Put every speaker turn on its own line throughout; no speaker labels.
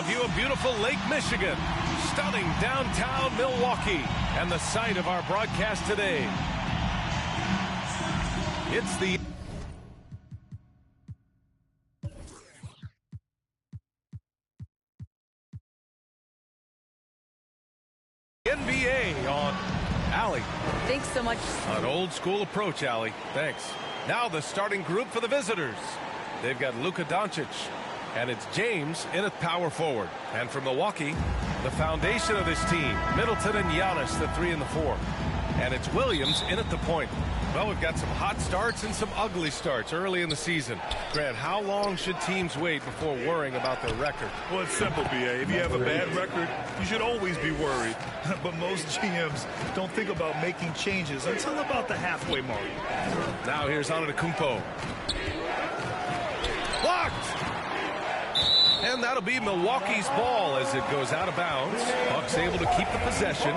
A view of beautiful Lake Michigan, stunning downtown Milwaukee, and the site of our broadcast today. It's the NBA on Allie.
Thanks so much.
An old school approach, Allie. Thanks. Now the starting group for the visitors. They've got Luka Doncic, and it's James in at power forward. And for Milwaukee, the foundation of this team, Middleton and Giannis, the 3 and the 4. And it's Williams in at the point. Well, we've got some hot starts and some ugly starts early in the season. Grant, how long should teams wait before worrying about their record?
Well, it's simple, B.A. If you have a bad record, you should always be worried. But most GMs don't think about making changes until about the halfway mark.
Now here's Antetokounmpo. Blocked! And that'll be Milwaukee's ball as it goes out of bounds. Bucks able to keep the possession.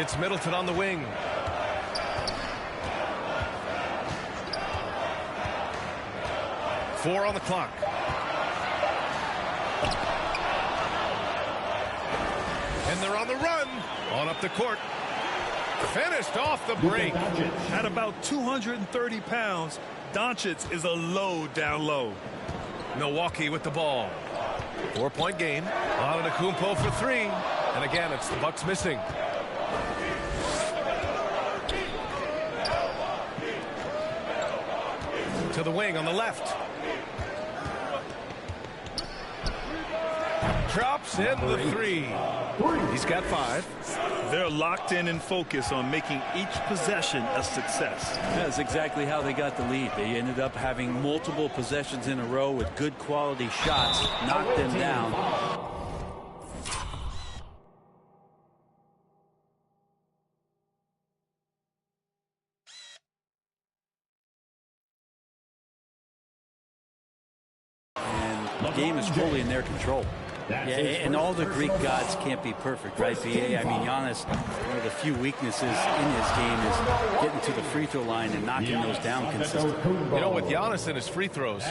It's Middleton on the wing. Four on the clock. And they're on the run. On up the court. Finished off the break.
At about 230 pounds, Doncic is a low down low.
Milwaukee with the ball. 4-point game. Antetokounmpo for 3. And again, it's the Bucks missing. To the wing on the left. Drops in the 3. He's got 5.
They're locked in and focused on making each possession a success.
That's exactly how they got the lead. They ended up having multiple possessions in a row with good quality shots, knocked them down. The game is fully in their control. Yeah, and all the Greek gods can't be perfect, right, B.A.? I mean, Giannis, one of the few weaknesses in his game is getting to the free throw line and knocking those down consistently.
You know, with Giannis and his free throws,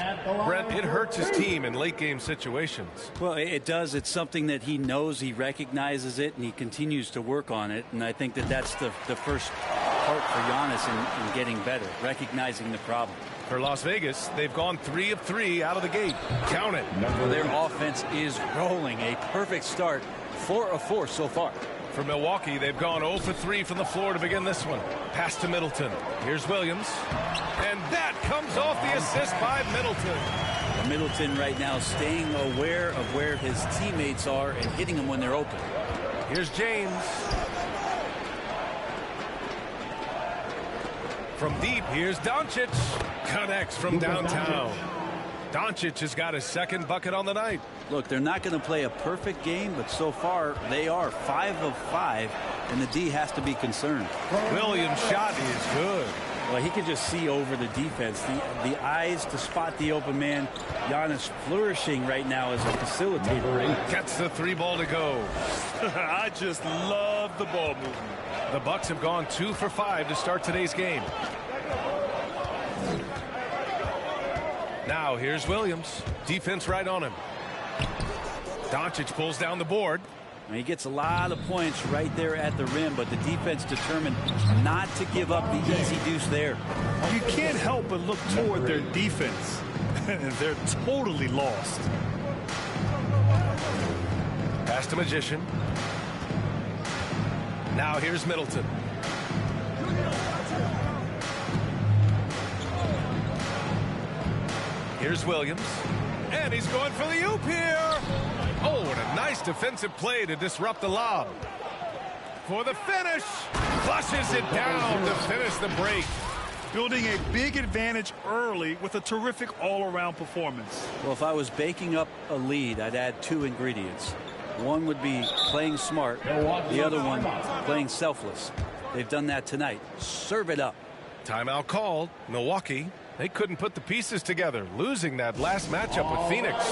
Brent, it hurts his team in late game situations.
Well, it does. It's something that he knows, he recognizes it, and he continues to work on it. And I think that that's the first part for Giannis in getting better, recognizing the problem.
For Las Vegas, they've gone 3 of 3 out of the gate. Count it.
Well, their offense is rolling. A perfect start. 4 of 4 so far.
For Milwaukee, they've gone 0 for 3 from the floor to begin this one. Pass to Middleton. Here's Williams. And that comes off the assist by Middleton.
Middleton right now staying aware of where his teammates are and hitting them when they're open.
Here's James. From deep, here's Doncic. Connects from downtown. Doncic has got his second bucket on the night.
Look, they're not going to play a perfect game, but so far they are 5 of 5, and the D has to be concerned.
Williams' shot is good.
Well, he can just see over the defense. The eyes to spot the open man. Giannis flourishing right now as a facilitator.
Gets the 3 ball to go.
I just love the ball movement.
The Bucks have gone 2 for 5 to start today's game. Now here's Williams. Defense right on him. Doncic pulls down the board.
He gets a lot of points right there at the rim, but the defense determined not to give up the easy deuce there.
You can't help but look toward their defense. They're totally lost.
Pass to Magician. Now here's Middleton. Here's Williams. And he's going for the oop here. Oh, and a nice defensive play to disrupt the lob. For the finish. Flushes it down to finish the break.
Building a big advantage early with a terrific all-around performance.
Well, if I was baking up a lead, I'd add 2 ingredients. One would be playing smart. The other one, playing selfless. They've done that tonight. Serve it up.
Timeout called. Milwaukee. They couldn't put the pieces together, losing that last matchup with Phoenix.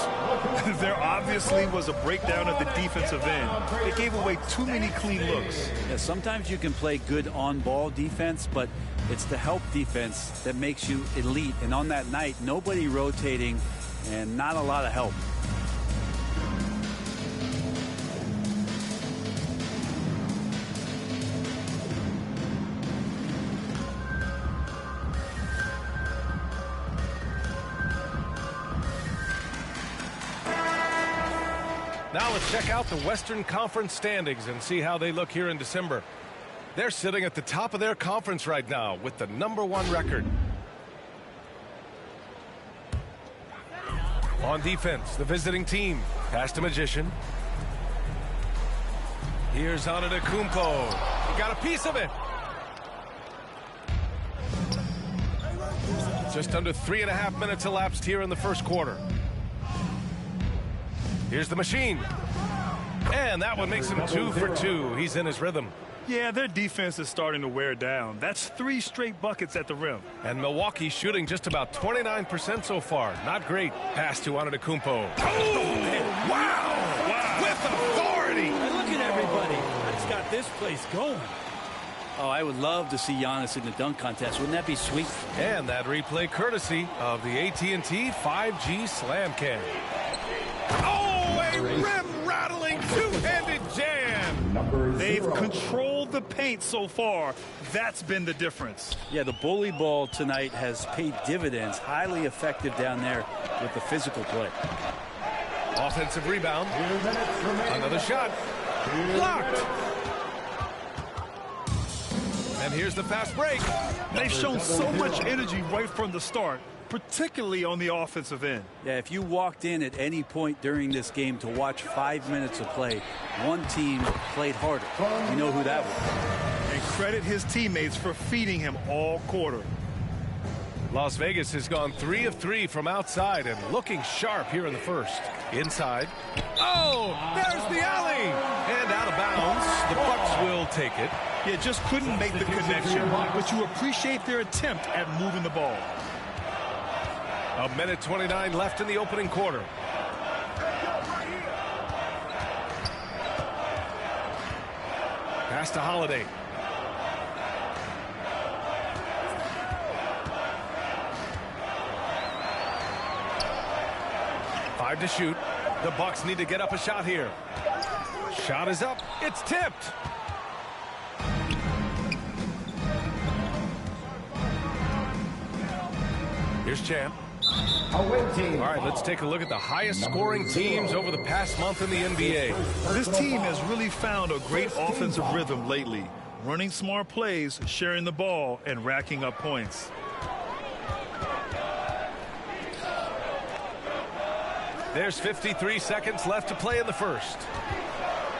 There obviously was a breakdown at the defensive end. They gave away too many clean looks.
Yeah, sometimes you can play good on-ball defense, but it's the help defense that makes you elite. And on that night, nobody rotating and not a lot of help.
Now let's check out the Western Conference standings and see how they look here in December. They're sitting at the top of their conference right now with the #1 record. On defense, the visiting team. Pass to Magician. Here's Antetokounmpo. He got a piece of it. Just under 3.5 minutes elapsed here in the first quarter. Here's the machine. And that one makes him 2 for 2. He's in his rhythm.
Yeah, their defense is starting to wear down. That's 3 straight buckets at the rim.
And Milwaukee shooting just about 29% so far. Not great. Pass to Antetokounmpo. Oh, wow! With authority!
Look at everybody. That's got this place going. Oh, I would love to see Giannis in the dunk contest. Wouldn't that be sweet?
And that replay courtesy of the AT&T 5G Slam Cam. Oh, a rim-rattling two-handed jam!
They've controlled the paint so far. That's been the difference.
Yeah, the bully ball tonight has paid dividends. Highly effective down there with the physical play.
Offensive rebound. Another shot. Blocked. And here's the fast break.
They've shown so much energy right from the start, particularly on the offensive end.
Yeah, if you walked in at any point during this game to watch 5 minutes of play, one team played harder. You know who that was.
And credit his teammates for feeding him all quarter.
Las Vegas has gone 3 of 3 from outside and looking sharp here in the first. Inside. Oh, there's the alley. And out of bounds. The Bucks will take it.
Yeah, just couldn't make the connection, but you appreciate their attempt at moving the ball.
1:29 left in the opening quarter. Pass to Holiday. Five to shoot. The Bucks need to get up a shot here. Shot is up. It's tipped. Here's Champ. All right, let's take a look at the highest scoring teams over the past month in the NBA.
This team has really found a great offensive rhythm lately. Running smart plays, sharing the ball, and racking up points.
There's 53 seconds left to play in the first.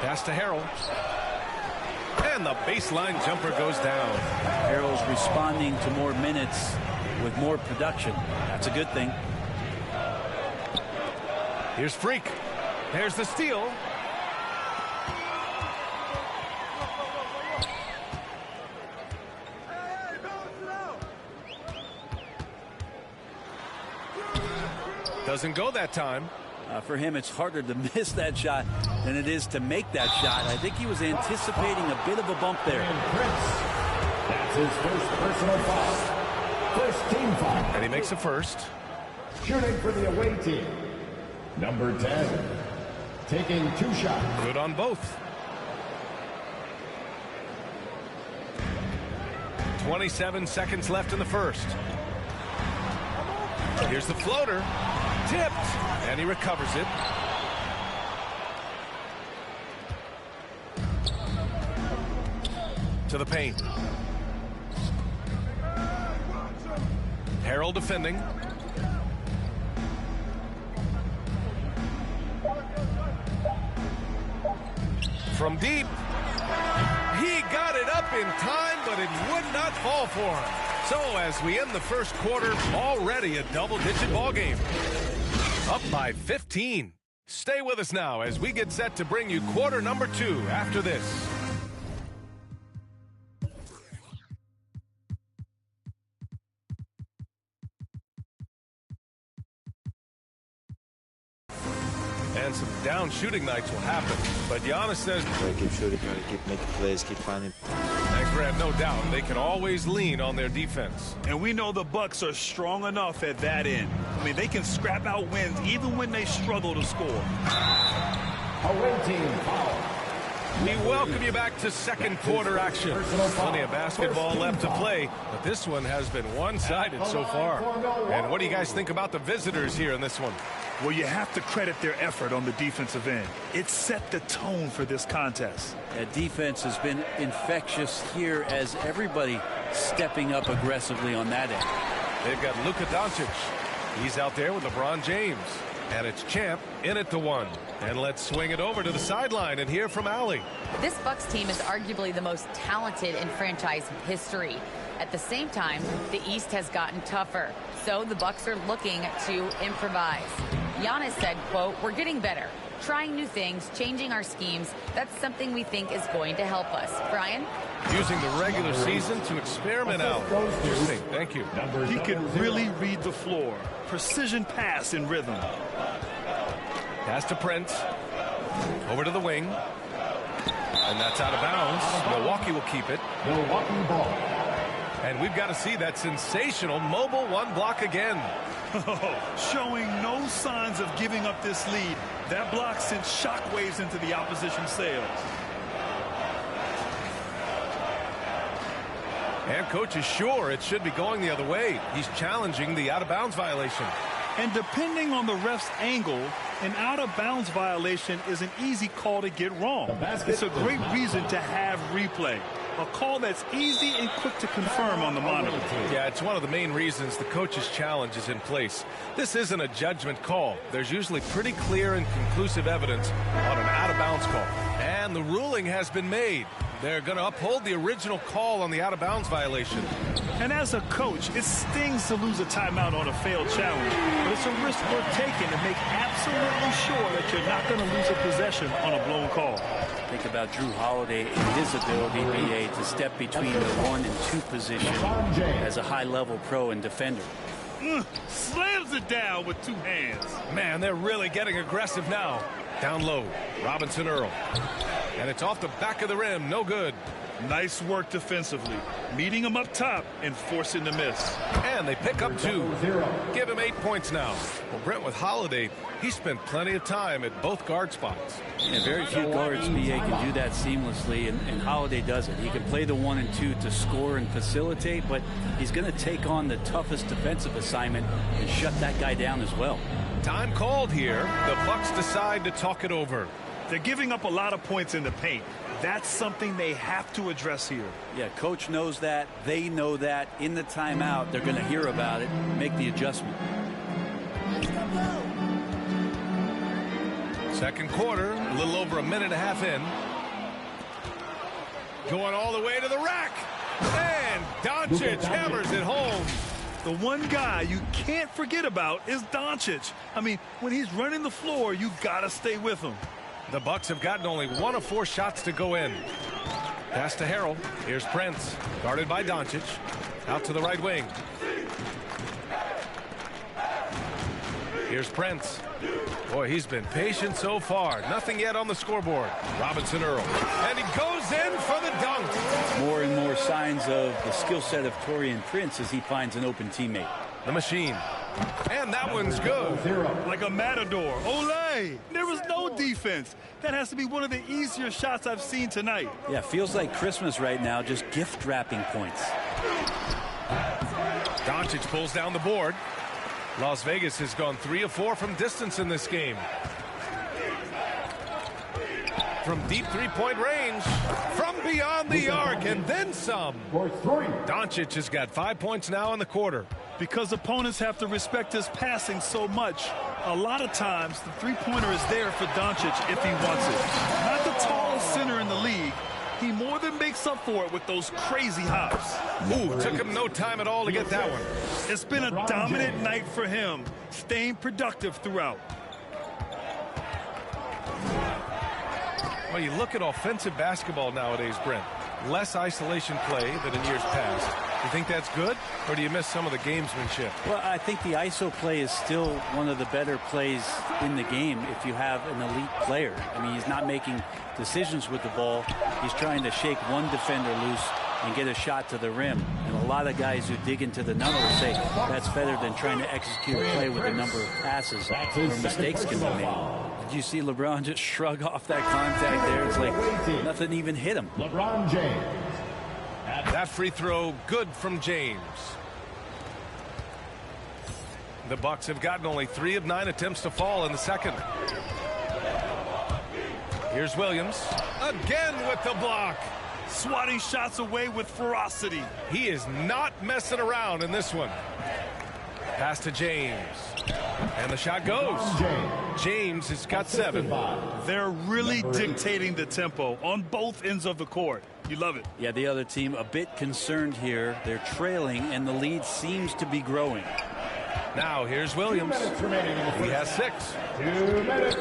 Pass to Harrell. And the baseline jumper goes down.
Harrell's responding to more minutes with more production. That's a good thing.
Here's Freak. There's the steal. Doesn't go that time.
For him, it's harder to miss that shot than it is to make that shot. I think he was anticipating a bit of a bump there.
That's his first personal foul. First team foul.
And he makes a first.
Shooting for the away team. Number 10. Taking 2 shots.
Good on both. 27 seconds left in the first. Here's the floater. Tipped. And he recovers it. To the paint. Harrell defending. From deep. He got it up in time, but it would not fall for him. So as we end the first quarter, already a double-digit ball game. Up by 15. Stay with us now as we get set to bring you quarter number 2 after this. and some down shooting nights will happen. But Giannis says,
gotta keep shooting, gotta keep making plays, keep finding.
thanks, Brad. No doubt they can always lean on their defense.
And we know the Bucks are strong enough at that end. I mean, they can scrap out wins even when they struggle to score.
Away team foul.
We welcome you back to second quarter action. Plenty of basketball left to play, but this one has been one-sided so far. And what do you guys think about the visitors here in this one?
Well, you have to credit their effort on the defensive end. It set the tone for this contest.
That defense has been infectious here as everybody stepping up aggressively on that end.
They've got Luka Doncic. He's out there with LeBron James. And it's Champ in at the one. And let's swing it over to the sideline and hear from Allie.
This Bucks team is arguably the most talented in franchise history. At the same time, the East has gotten tougher. So the Bucks are looking to improvise. Giannis said, quote, "We're getting better, trying new things, changing our schemes. That's something we think is going to help us." Brian?
Using the regular season to experiment out. Interesting. Thank you.
He could really read the floor. Precision pass in rhythm.
Pass to Prince. Over to the wing. And that's out of bounds. Milwaukee will keep it.
Milwaukee ball.
And we've got to see that sensational mobile one block again.
Showing no signs of giving up this lead. That block sent shockwaves into the opposition sails.
And coach is sure it should be going the other way. He's challenging the out-of-bounds violation.
And depending on the ref's angle, an out-of-bounds violation is an easy call to get wrong. It's a great reason to have replay. A call that's easy and quick to confirm on the monitor.
Yeah, it's one of the main reasons the coach's challenge is in place. This isn't a judgment call. There's usually pretty clear and conclusive evidence on an out-of-bounds call. And the ruling has been made. They're going to uphold the original call on the out-of-bounds violation.
And as a coach, it stings to lose a timeout on a failed challenge. But it's a risk worth taking to make absolutely sure that you're not going to lose a possession on a blown call.
Think about Drew Holiday and his ability, BA, to step between the 1 and 2 position as a high-level pro and defender.
Slams it down with 2 hands.
Man, they're really getting aggressive now. Down low, Robinson Earl. And it's off the back of the rim, no good.
Nice work defensively, meeting him up top and forcing the miss.
And they pick up 2. Give him 8 points now. Well, Brent, with Holiday, he spent plenty of time at both guard spots.
And very few guards, BA, can do that seamlessly, and Holiday does it. He can play the 1 and 2 to score and facilitate, but he's going to take on the toughest defensive assignment and shut that guy down as well.
Time called here. The Bucks decide to talk it over.
They're giving up a lot of points in the paint. That's something they have to address here.
Yeah, coach knows that. They know that. In the timeout, they're going to hear about it, make the adjustment.
Second quarter, a little over a minute and a half in. Going all the way to the rack. And Doncic hammers it home.
The one guy you can't forget about is Doncic. I mean, when he's running the floor, you got to stay with him.
The Bucks have gotten only 1 of 4 shots to go in. Pass to Harrell. Here's Prince, guarded by Doncic. Out to the right wing. Here's Prince. Boy, he's been patient so far. Nothing yet on the scoreboard. Robinson Earl. And he goes in for the dunk.
More and more signs of the skill set of Taurean Prince as he finds an open teammate.
The machine. And that one's good.
Like a matador. Olay! There was no defense. That has to be one of the easier shots I've seen tonight.
Yeah, feels like Christmas right now, just gift wrapping points.
Doncic pulls down the board. Las Vegas has gone 3 of 4 from distance in this game. From deep three-point range, from beyond the arc, and then some. Doncic has got 5 points now in the quarter.
Because opponents have to respect his passing so much, a lot of times the three-pointer is there for Doncic if he wants it. Not the tallest center in the league. He more than makes up for it with those crazy hops.
Ooh, took him no time at all to get that one.
It's been a dominant night for him, staying productive throughout.
Well, you look at offensive basketball nowadays, Brent. Less isolation play than in years past. You think that's good, or do you miss some of the gamesmanship?
Well, I think the ISO play is still one of the better plays in the game if you have an elite player. I mean, he's not making decisions with the ball. He's trying to shake one defender loose and get a shot to the rim. And a lot of guys who dig into the numbers say that's better than trying to execute a play with a number of passes where mistakes can be made. Did you see LeBron just shrug off that contact there? It's like nothing even hit him.
LeBron James.
That free throw good from James. The Bucks have gotten only 3 of 9 attempts to fall in the second. Here's Williams again with the block.
Swatting shots away with ferocity.
He is not messing around in this one. Pass to James. And the shot goes. James has got 7.
They're really dictating the tempo on both ends of the court. You love it.
Yeah, the other team a bit concerned here. They're trailing, and the lead seems to be growing.
Now here's Williams. He has 6.
2 minutes.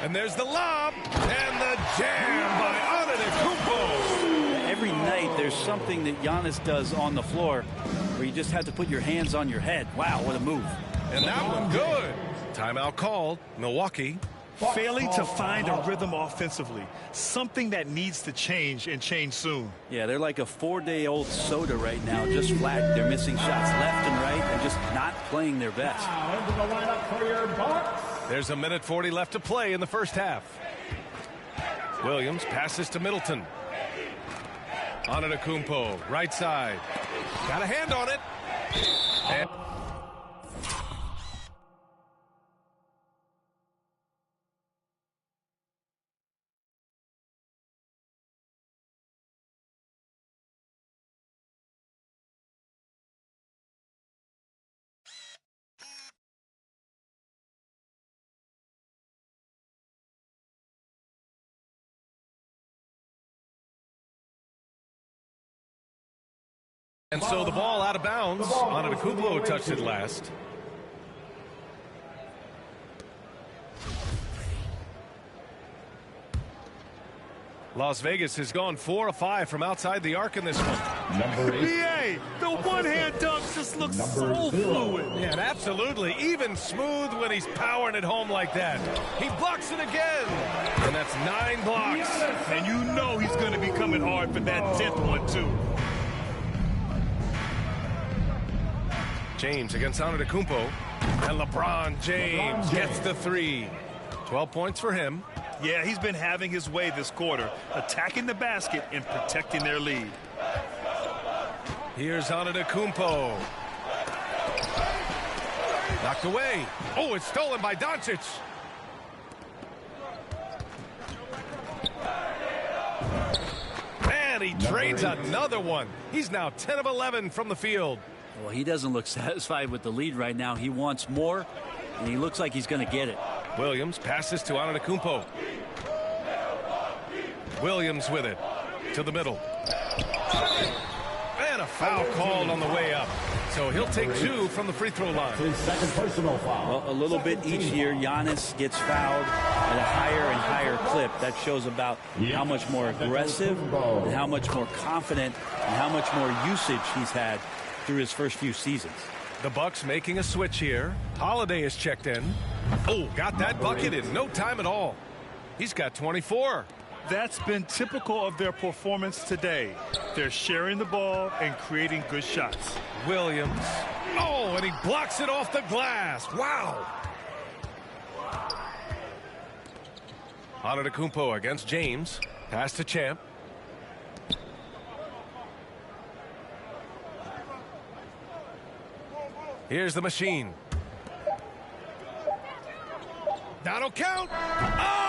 And there's the lob. And the jam by Antetokounmpo.
Every night there's something that Giannis does on the floor where you just have to put your hands on your head. Wow, what a move.
And that one good. Timeout called. Milwaukee.
Failing to find a rhythm offensively. Something that needs to change and change soon.
Yeah, they're like a 4-day-old soda right now, just flat. They're missing shots left and right and just not playing their best.
Now into the lineup for your Bucks.
There's a minute 40 left to play in the first half. Williams passes to Middleton. Antetokounmpo, right side. Got a hand on it. And so the ball out of bounds. Antetokounmpo touched it last. Las Vegas has gone 4 of 5 from outside the arc in this one.
Number 8.
BA, the one-hand dunk just looks so fluid.
Yeah, and absolutely even smooth when he's powering it home like that. He blocks it again. And that's 9 blocks.
And you know he's going to be coming hard for that 10th one, too.
James against Antetokounmpo. And LeBron James gets the 3. 12 points for him.
Yeah, he's been having his way this quarter, attacking the basket and protecting their lead.
Here's Antetokounmpo. Knocked away. Oh, it's stolen by Doncic. And he trades another one. He's now 10 of 11 from the field.
Well, he doesn't look satisfied with the lead right now. He wants more, and he looks like he's going to get it.
Williams passes to Antetokounmpo. Williams with it to the middle. And a foul called on the way up. So he'll take 2 from the free throw line.
His second personal foul.
Well, a little bit each year, Giannis gets fouled at a higher and higher clip. That shows about how much more aggressive and how much more confident and how much more usage he's had through his first few seasons.
The Bucks making a switch here. Holiday is checked in. Oh, got that bucket in no time at all. He's got 24.
That's been typical of their performance today. They're sharing the ball and creating good shots.
Williams. Oh, and he blocks it off the glass. Wow. Antetokounmpo against James. Pass to Champ. Here's the machine. That'll count. Oh!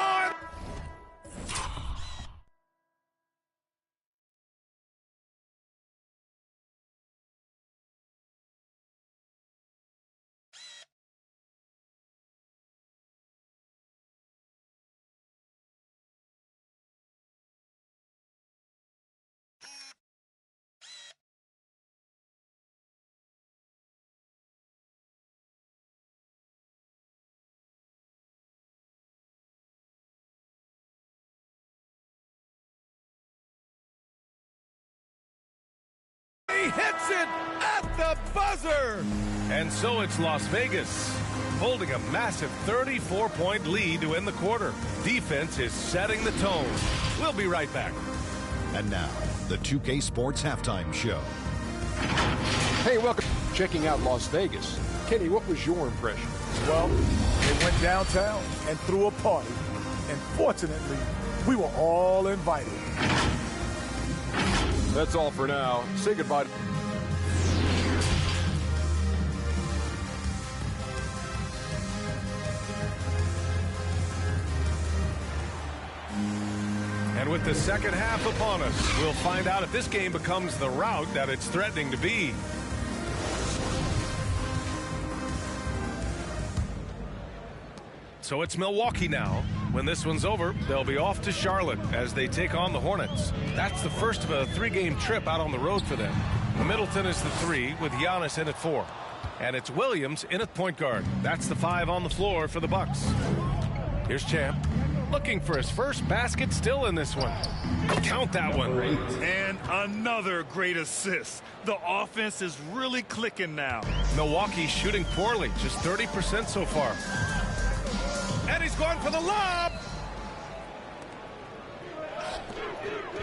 He hits it at the buzzer! And so it's Las Vegas, holding a massive 34-point lead to end the quarter. Defense is setting the tone. We'll be right back.
And now, the 2K Sports Halftime Show.
Hey, welcome. Checking out Las Vegas. Kenny, what was your impression?
Well, they went downtown and threw a party. And fortunately, we were all invited.
That's all for now. Say goodbye.
And with the second half upon us, we'll find out if this game becomes the rout that it's threatening to be. So it's Milwaukee now. When this one's over, they'll be off to Charlotte as they take on the Hornets. That's the first of a three-game trip out on the road for them. Middleton is the 3 with Giannis in at 4. And it's Williams in at point guard. That's the 5 on the floor for the Bucks. Here's Champ, looking for his first basket still in this one. Count that one.
And another great assist. The offense is really clicking now.
Milwaukee shooting poorly, just 30% so far. And he's going for the lob.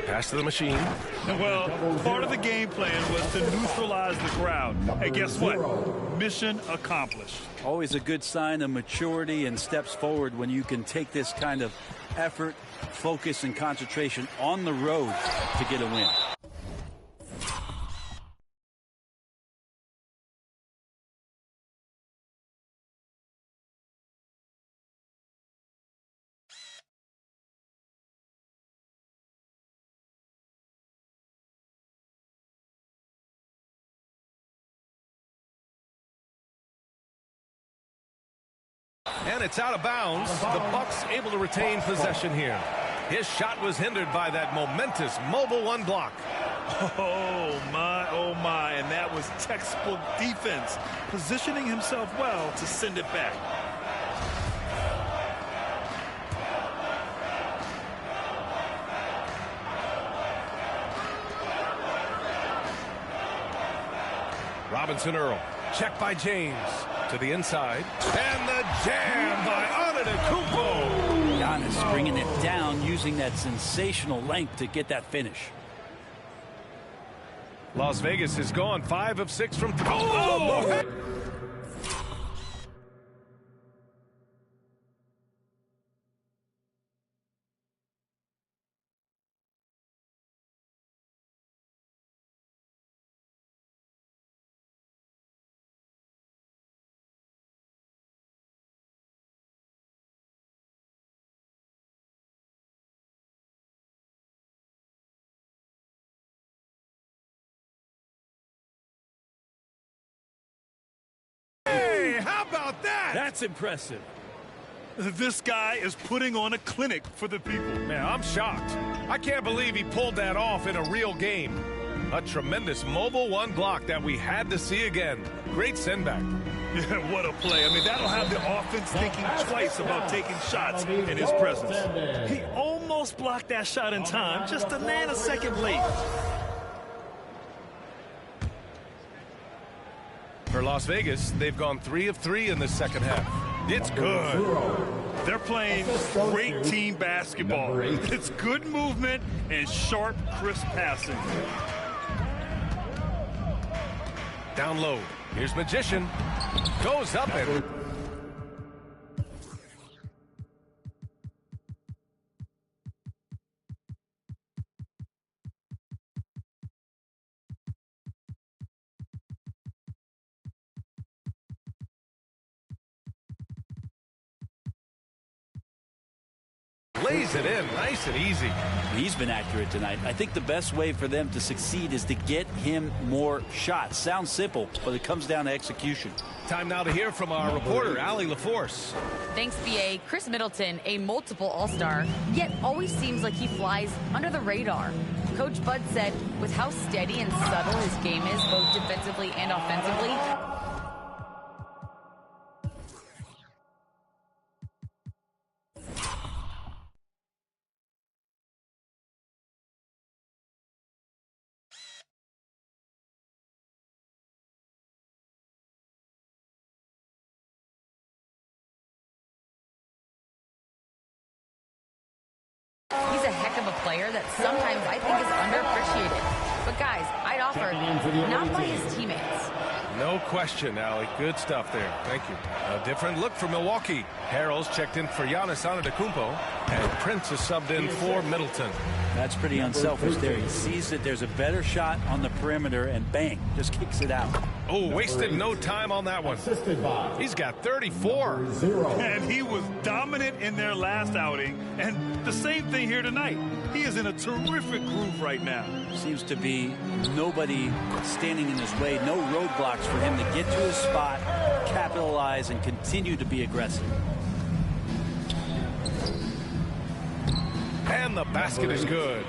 Pass to the machine.
Well, part of the game plan was to neutralize the crowd. And guess what? Mission accomplished.
Always a good sign of maturity and steps forward when you can take this kind of effort, focus, and concentration on the road to get a win.
And it's out of bounds. The Bucks able to retain possession here. His shot was hindered by that momentous mobile one block.
Oh my, and that was textbook defense, positioning himself well to send it back.
Robinson Earl, check by James. To the inside, and the jam by Antetokounmpo.
Giannis bringing it down, using that sensational length to get that finish.
Las Vegas is gone 5 of 6 from 3. Oh! How about that?
That's impressive. This guy is putting on a clinic for the people.
Man, I'm shocked. I can't believe he pulled that off in a real game. A tremendous mobile one block that we had to see again. Great sendback.
Yeah, what a play. I mean, that'll have the offense thinking twice about taking shots in his presence. He almost blocked that shot in time, just a nanosecond late.
For Las Vegas, they've gone 3 of 3 in the second half. It's good.
They're playing great team basketball. It's good movement and sharp, crisp passing.
Down low. Here's Magician. Goes up and... lays it in nice and easy.
He's been accurate tonight. I think the best way for them to succeed is to get him more shots. Sounds simple, but it comes down to execution.
Time now to hear from our reporter, Allie LaForce.
Thanks, BA. Chris Middleton, a multiple All-Star, yet always seems like he flies under the radar. Coach Bud said with how steady and subtle his game is, both defensively and offensively, a heck of a player that sometimes I think is underappreciated. But guys, I'd offer not by his teammates.
No question, Allie. Good stuff there. Thank you. A different look for Milwaukee. Harrell's checked in for Giannis Antetokounmpo, and Prince is subbed in for Middleton.
That's pretty unselfish there. He sees that there's a better shot on the perimeter, and bang, just kicks it out.
Oh, wasted no time on that one. He's got 34.
And he was dominant in their last outing, and the same thing here tonight. He is in a terrific groove right now.
Seems to be nobody standing in his way, no roadblocks for him to get to his spot, capitalize, and continue to be aggressive.
And the basket is good.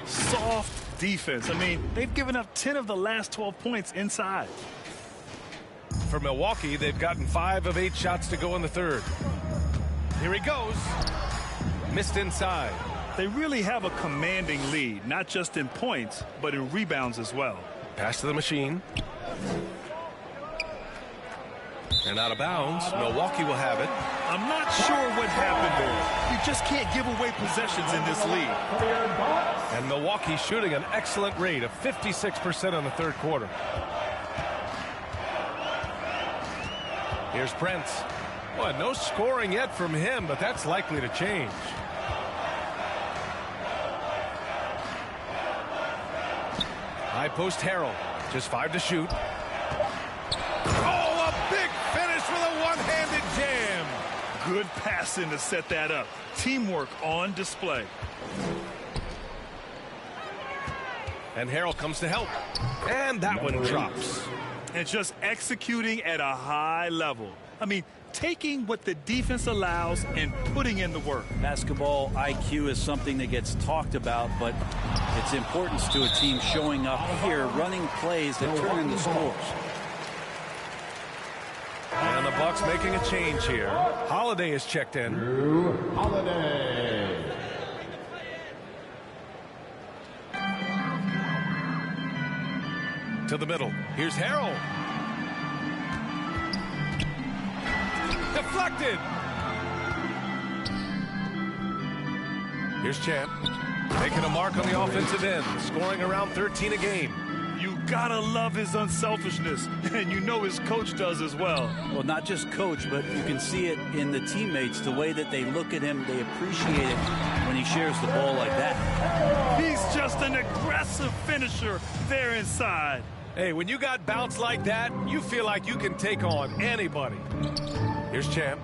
Soft defense. I mean, they've given up 10 of the last 12 points inside.
For Milwaukee, they've gotten 5 of 8 shots to go in the third. Here he goes. Missed inside.
They really have a commanding lead, not just in points, but in rebounds as well.
Pass to the machine. And out of bounds. Milwaukee will have it.
I'm not sure what happened there. You just can't give away possessions in this league.
And Milwaukee shooting an excellent rate of 56% in the third quarter. Here's Prince. Well, no scoring yet from him, but that's likely to change. High post Harrell. Just 5 to shoot. Oh, a big finish with a one-handed jam.
Good passing to set that up. Teamwork on display.
And Harrell comes to help. And that one drops.
And just executing at a high level. I mean, taking what the defense allows and putting in the work.
Basketball IQ is something that gets talked about, but its importance to a team showing up here, running plays that turn into scores.
And the Bucks making a change here. Holiday is checked in.
Drew Holiday.
To the middle. Here's Harrell. Deflected. Here's Champ. Making a mark on the offensive end. Scoring around 13 a game.
You gotta love his unselfishness, and you know his coach does as well.
Well, not just coach, but you can see it in the teammates, the way that they look at him. They appreciate it when he shares the ball like that.
He's just an aggressive finisher there inside.
Hey, when you got bounce like that, you feel like you can take on anybody. Here's Champ.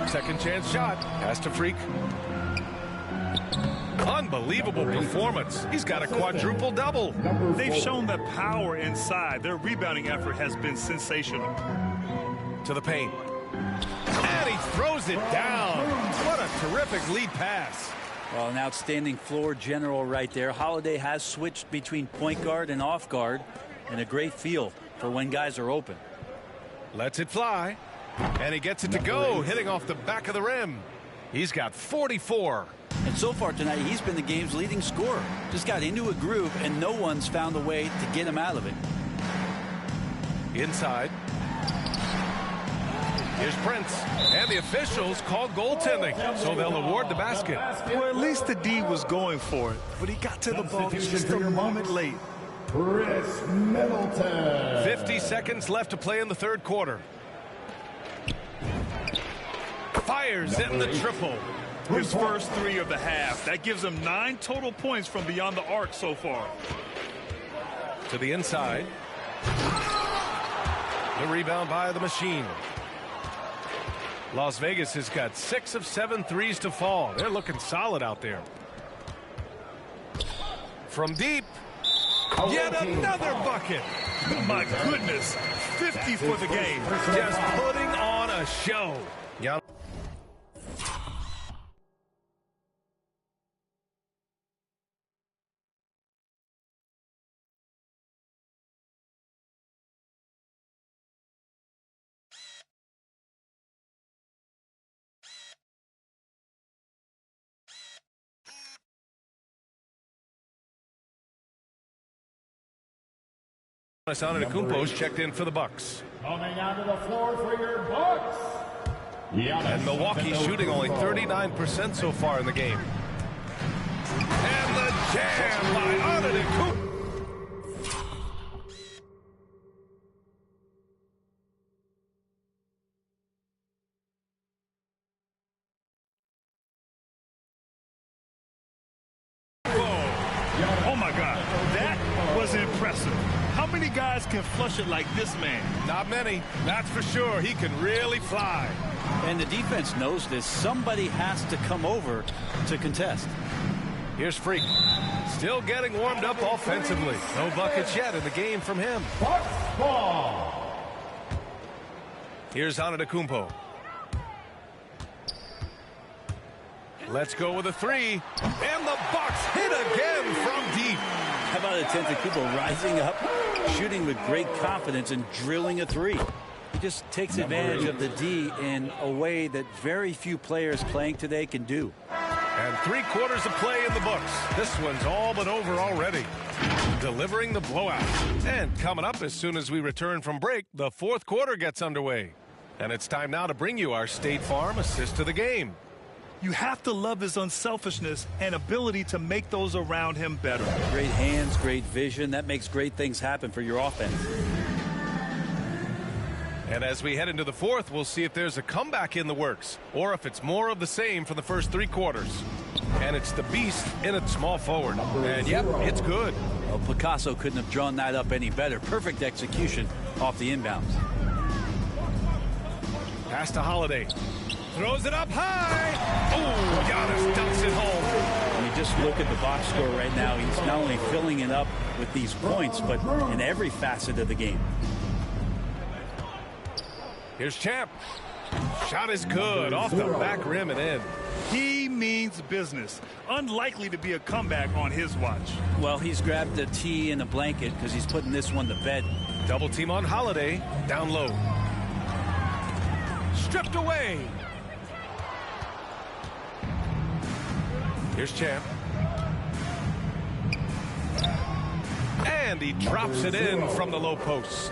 Second chance shot. Has to Freak. Unbelievable performance. He's got a quadruple double.
They've shown the power inside. Their rebounding effort has been sensational.
To the paint. And he throws it down. What a terrific lead pass.
Well, an outstanding floor general right there. Holiday has switched between point guard and off guard, and a great feel for when guys are open.
Lets it fly. And he gets it to go, hitting off the back of the rim. He's got 44.
And so far tonight, he's been the game's leading scorer. Just got into a groove, and no one's found a way to get him out of it.
Inside. Here's Prince. And the officials call goaltending, so they'll award the basket.
Well, at least the D was going for it, but he got to the ball just a moment late.
Chris Middleton.
50 seconds left to play in the third quarter. Fires in the triple.
His first 3 of the half. That gives him 9 total points from beyond the arc so far.
To the inside. The rebound by the machine. Las Vegas has got 6 of 7 threes to fall. They're looking solid out there. From deep. Yet another bucket.
My goodness. 50 for the game.
Just putting on a show. Antetokounmpo's checked in for the Bucks.
Coming onto the floor for your Bucks,
And Milwaukee shooting only 39% so far in the game. And the jam by Antetokounmpo.
Oh, my God. That was impressive. How many guys can flush it like this man?
Not many. That's for sure. He can really fly.
And the defense knows this. Somebody has to come over to contest.
Here's Freak. Still getting warmed up offensively. No buckets yet in the game from him. Here's Antetokounmpo. Let's go with a three. And the Bucks hit again from deep.
How about Antetokounmpo rising up, shooting with great confidence and drilling a three? He just takes advantage of the D in a way that very few players playing today can do.
And 3/4 of play in the books. This one's all but over already. Delivering the blowout. And coming up as soon as we return from break, the 4th quarter gets underway. And it's time now to bring you our State Farm assist to the game.
You have to love his unselfishness and ability to make those around him better.
Great hands, great vision. That makes great things happen for your offense.
And as we head into the 4th, we'll see if there's a comeback in the works or if it's more of the same for the first 3 quarters. And it's the beast in at small forward. And yep, it's good.
Well, Picasso couldn't have drawn that up any better. Perfect execution off the inbounds.
Pass to Holiday. Throws it up high. Oh, Giannis dumps it home.
When you just look at the box score right now, he's not only filling it up with these points, but in every facet of the game.
Here's Champ. Shot is good. Off the back rim and in.
He means business. Unlikely to be a comeback on his watch.
Well, he's grabbed a tee and a blanket because he's putting this one to bed.
Double team on Holiday. Down low. Stripped away. Here's Champ. And he drops it in from the low post.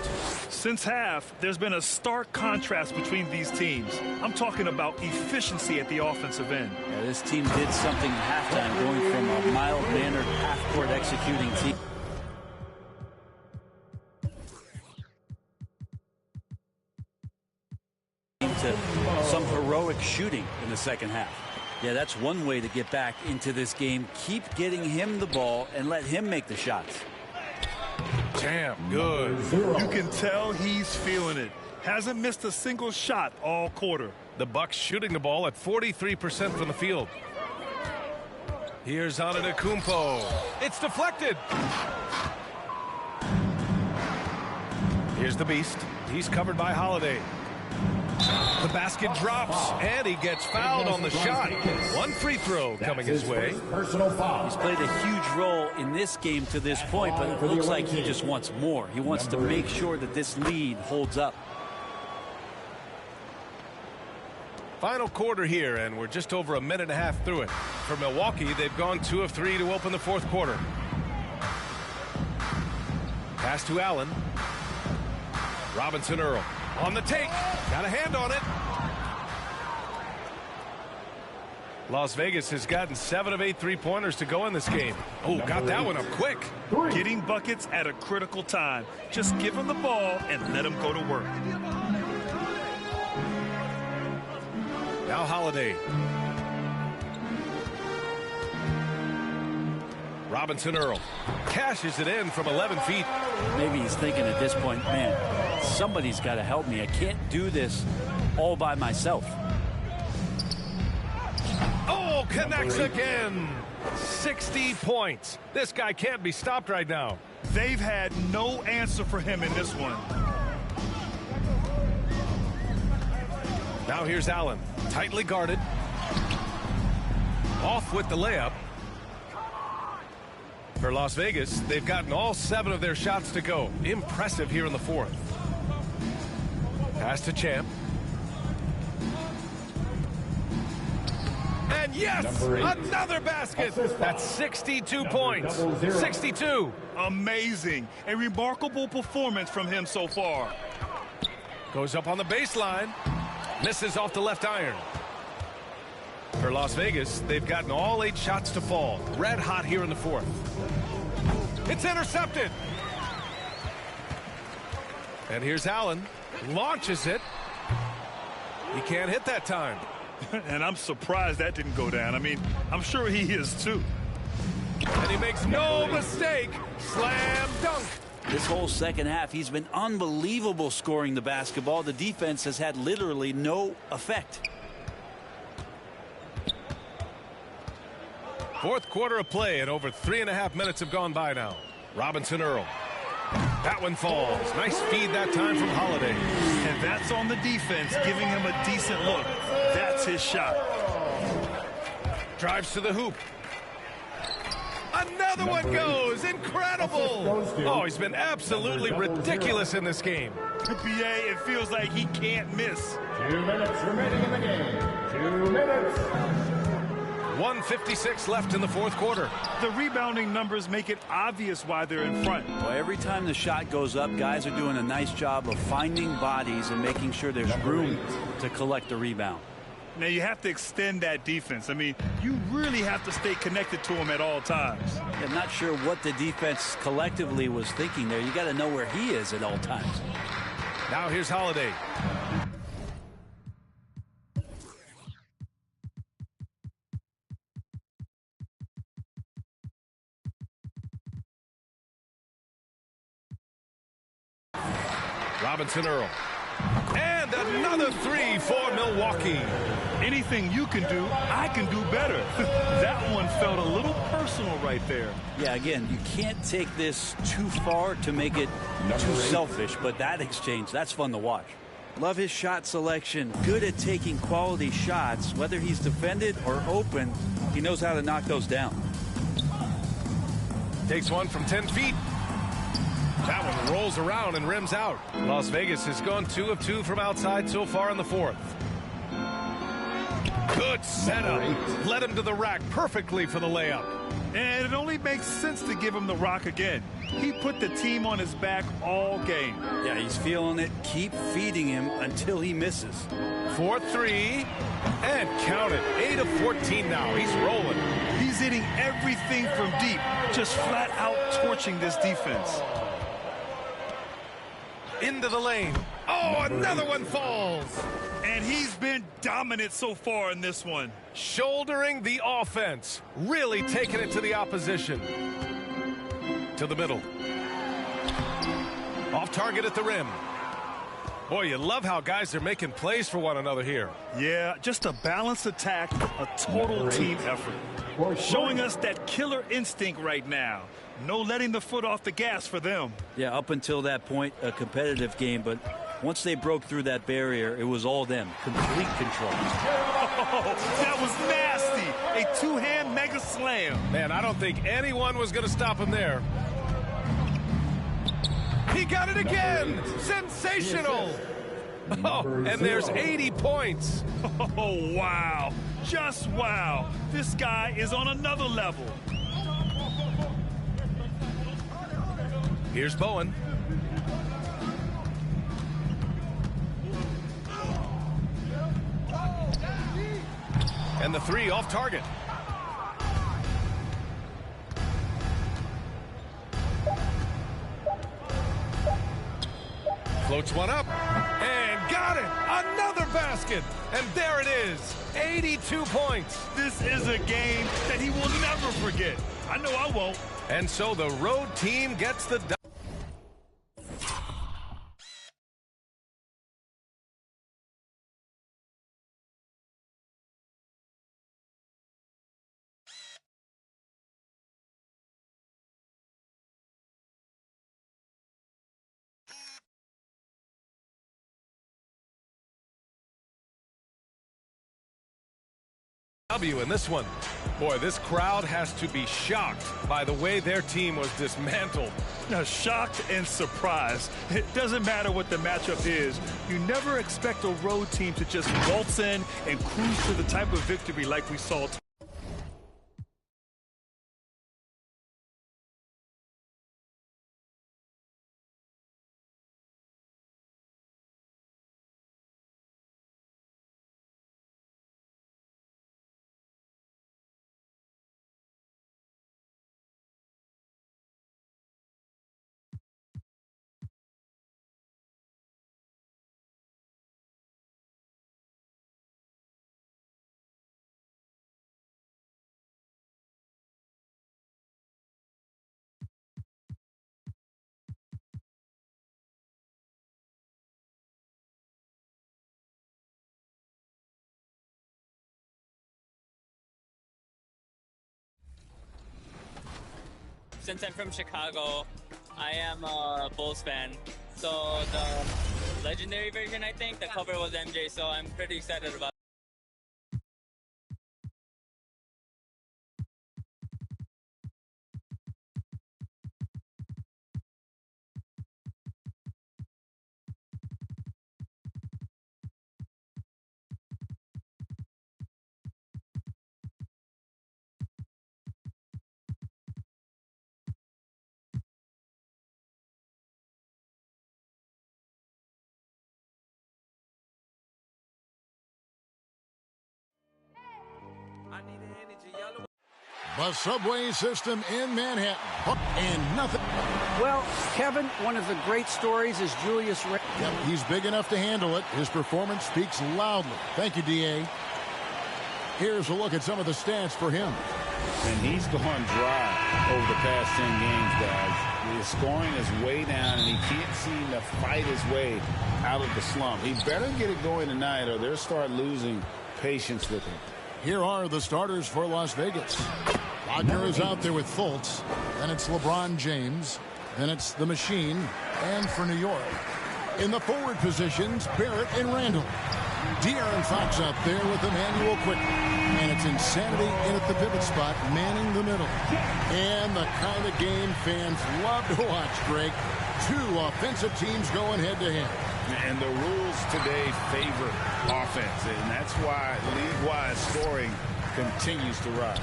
Since half, there's been a stark contrast between these teams. I'm talking about efficiency at the offensive end.
Yeah, this team did something at halftime, going from a mild-mannered half-court executing team to some heroic shooting in the second half. Yeah, that's one way to get back into this game. Keep getting him the ball and let him make the shots.
Champ, good.
You can tell he's feeling it. Hasn't missed a single shot all quarter.
The Bucks shooting the ball at 43% from the field. Here's Antetokounmpo. It's deflected. Here's the Beast. He's covered by Holiday. The basket drops, and he gets fouled on the shot. One free throw coming his way.
He's played a huge role in this game to this point, but it looks like he just wants more. He wants to make sure that this lead holds up.
Final quarter here, and we're just over a minute and a half through it. For Milwaukee, they've gone 2 of 3 to open the 4th quarter. Pass to Allen. Robinson Earl. On the take. Got a hand on it. Las Vegas has gotten 7 of 8 3-pointers to go in this game. Oh, got that one up quick.
Getting buckets at a critical time. Just give him the ball and let him go to work.
Now Holiday. Robinson Earl cashes it in from 11 feet.
Maybe he's thinking at this point, man, somebody's got to help me. I can't do this all by myself.
Oh, connects again. 60 points. This guy can't be stopped right now.
They've had no answer for him in this one.
Now here's Allen. Tightly guarded. Off with the layup. For Las Vegas, they've gotten all 7 of their shots to go. Impressive here in the 4th. Pass to Champ. And yes, another basket. That's 62 points. 62.
Amazing. A remarkable performance from him so far.
Goes up on the baseline. Misses off the left iron. For Las Vegas, they've gotten all 8 shots to fall. Red hot here in the 4th. It's intercepted. And here's Allen. Launches it. He can't hit that time.
And I'm surprised that didn't go down. I mean, I'm sure he is too.
And he makes no mistake. Slam dunk.
This whole second half, he's been unbelievable scoring the basketball. The defense has had literally no effect.
4th quarter of play, and over 3.5 minutes have gone by now. Robinson Earl. That one falls. Nice feed that time from Holiday.
And that's on the defense, giving him a decent look. That's his shot.
Drives to the hoop. Another one goes. Incredible. Oh, he's been absolutely ridiculous in this game.
BA, it feels like he can't miss.
2 minutes remaining in the game. 2 minutes.
1:56 left in the 4th quarter.
The rebounding numbers make it obvious why they're in front.
Well, every time the shot goes up, guys are doing a nice job of finding bodies and making sure there's room to collect the rebound.
Now, you have to extend that defense. I mean, you really have to stay connected to him at all times.
I'm not sure what the defense collectively was thinking there. You got to know where he is at all times.
Now here's Holiday. Robinson Earl. And another 3 for Milwaukee.
Anything you can do, I can do better. That one felt a little personal right there.
Yeah, again, you can't take this too far to make it too selfish, but that exchange, that's fun to watch. Love his shot selection. Good at taking quality shots. Whether he's defended or open, he knows how to knock those down.
Takes one from 10 feet. That one rolls around and rims out. Las Vegas has gone 2 of 2 from outside so far in the 4th. Good setup. Led him to the rack perfectly for the layup.
And it only makes sense to give him the rock again. He put the team on his back all game.
Yeah, he's feeling it. Keep feeding him until he misses.
4-3. And count it. 8 of 14 now. He's rolling.
He's hitting everything from deep. Just flat out torching this defense.
Into the lane. Oh, another one falls.
And he's been dominant so far in this one.
Shouldering the offense. Really taking it to the opposition. To the middle. Off target at the rim. Boy, you love how guys are making plays for one another here.
Yeah, just a balanced attack, a total team effort. Showing us that killer instinct right now. No letting the foot off the gas for them.
Yeah, up until that point, a competitive game, but once they broke through that barrier, it was all them. Complete control.
Oh, that was nasty. A two-hand mega slam.
Man, I don't think anyone was going to stop him there. He got it again. Sensational. Oh, and there's 80 points.
Oh, wow. Just wow. This guy is on another level.
Here's Bowen. And the 3 off target. Floats one up and got it. Another basket. And there it is. 82 points.
This is a game that he will never forget. I know I won't.
And so the road team gets the W in this one. Boy, this crowd has to be shocked by the way their team was dismantled.
Now, shocked and surprised. It doesn't matter what the matchup is. You never expect a road team to just waltz in and cruise to the type of victory like we saw
since I'm from Chicago, I am a Bulls fan. So the legendary version, I think, the cover was MJ, so I'm pretty excited about it.
The subway system in Manhattan. And nothing.
Well, Kevin, one of the great stories is Julius Randle.
Yep, he's big enough to handle it. His performance speaks loudly. Thank you, D.A. Here's a look at some of the stats for him.
And he's gone dry over the past 10 games, guys. His scoring is way down, and he can't seem to fight his way out of the slump. He better get it going tonight, or they'll start losing patience with him.
Here are the starters for Las Vegas. Wagner is out there with Fultz. Then it's LeBron James. Then it's the Machine. And for New York, in the forward positions, Barrett and Randall. De'Aaron Fox out there with Emmanuel Quickly. And it's Insanity in at the pivot spot, manning the middle. And the kind of game fans love to watch, Greg. Two offensive teams going head-to-head.
And the rules today favor offense, and that's why league-wide scoring continues to rise.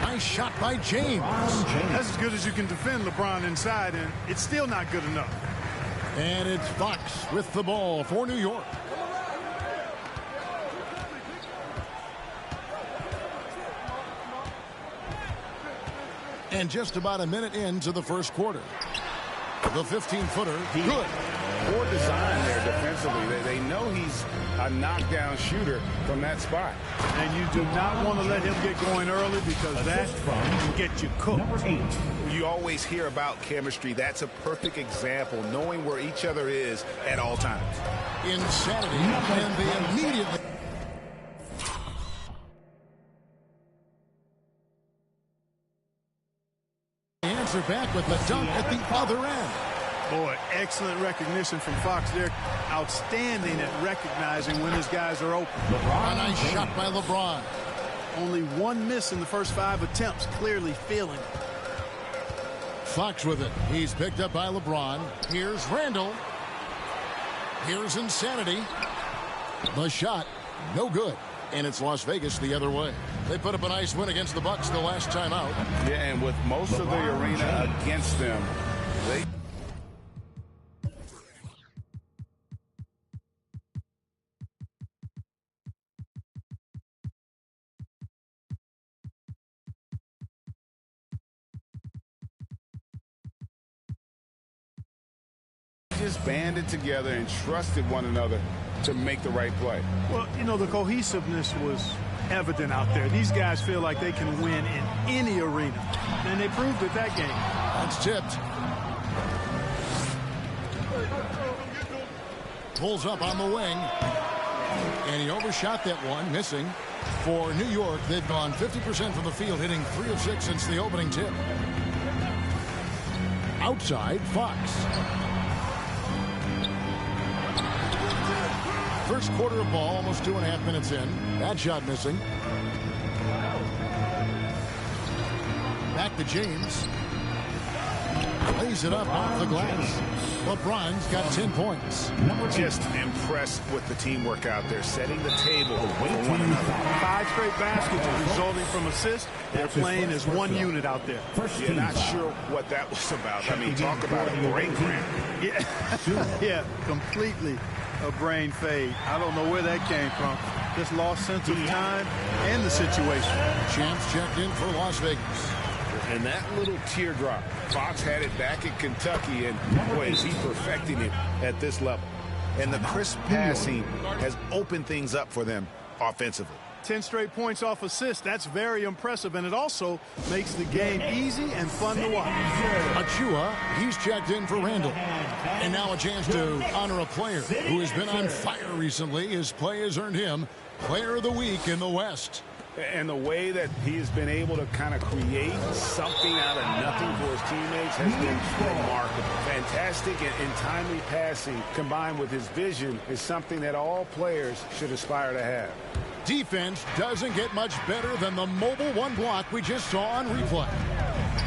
Nice shot by James.
That's as good as you can defend LeBron inside, and it's still not good enough.
And it's Fox with the ball for New York. And just about a minute into the first quarter. The 15-footer, good.
Poor design there defensively. They know he's a knockdown shooter from that spot.
And you do not want to let him get going early because that can get you cooked.
You always hear about chemistry. That's a perfect example, knowing where each other is at all times.
Insanity, and they immediately... answer back with the dunk at the other end.
Boy, excellent recognition from Fox there. Outstanding at recognizing when his guys are open.
A nice shot by LeBron.
Only one miss in the first 5 attempts, clearly feeling it.
Fox with it. He's picked up by LeBron. Here's Randall. Here's Insanity. The shot, no good. And it's Las Vegas the other way. They put up a nice win against the Bucks the last time out.
Yeah, and with most of the arena against them, they... just banded together and trusted one another to make the right play.
Well, you know, the cohesiveness was evident out there. These guys feel like they can win in any arena, and they proved it that game.
That's tipped. Pulls up on the wing, and he overshot that one, missing. For New York, they've gone 50% from the field, hitting 3 of 6 since the opening tip. Outside, Fox. First quarter of ball, almost 2.5 minutes in. That shot missing. Back to James. Lays it up off the glass. LeBron's got 10 points.
Just impressed with the teamwork out there, setting the table for one another.
5 straight baskets resulting from assists. They're playing as one unit out there.
Yeah, not sure what that was about. I mean, talk about a brain cramp.
Yeah, yeah, completely a brain fade. I don't know where that came from. Just lost sense of time and the situation.
Champs checked in for Las Vegas.
And that little teardrop, Fox had it back in Kentucky, and boy, is he perfecting it at this level. And the crisp passing has opened things up for them offensively.
10 straight points off assists. That's very impressive, and it also makes the game easy and fun to watch.
Achua, he's checked in for Randall. And now a chance to honor a player who has been on fire recently. His play has earned him Player of the Week in the West.
And the way that he's been able to kind of create something out of nothing for his teammates has been remarkable. Fantastic and timely passing combined with his vision is something that all players should aspire to have.
Defense doesn't get much better than the mobile one block we just saw on replay.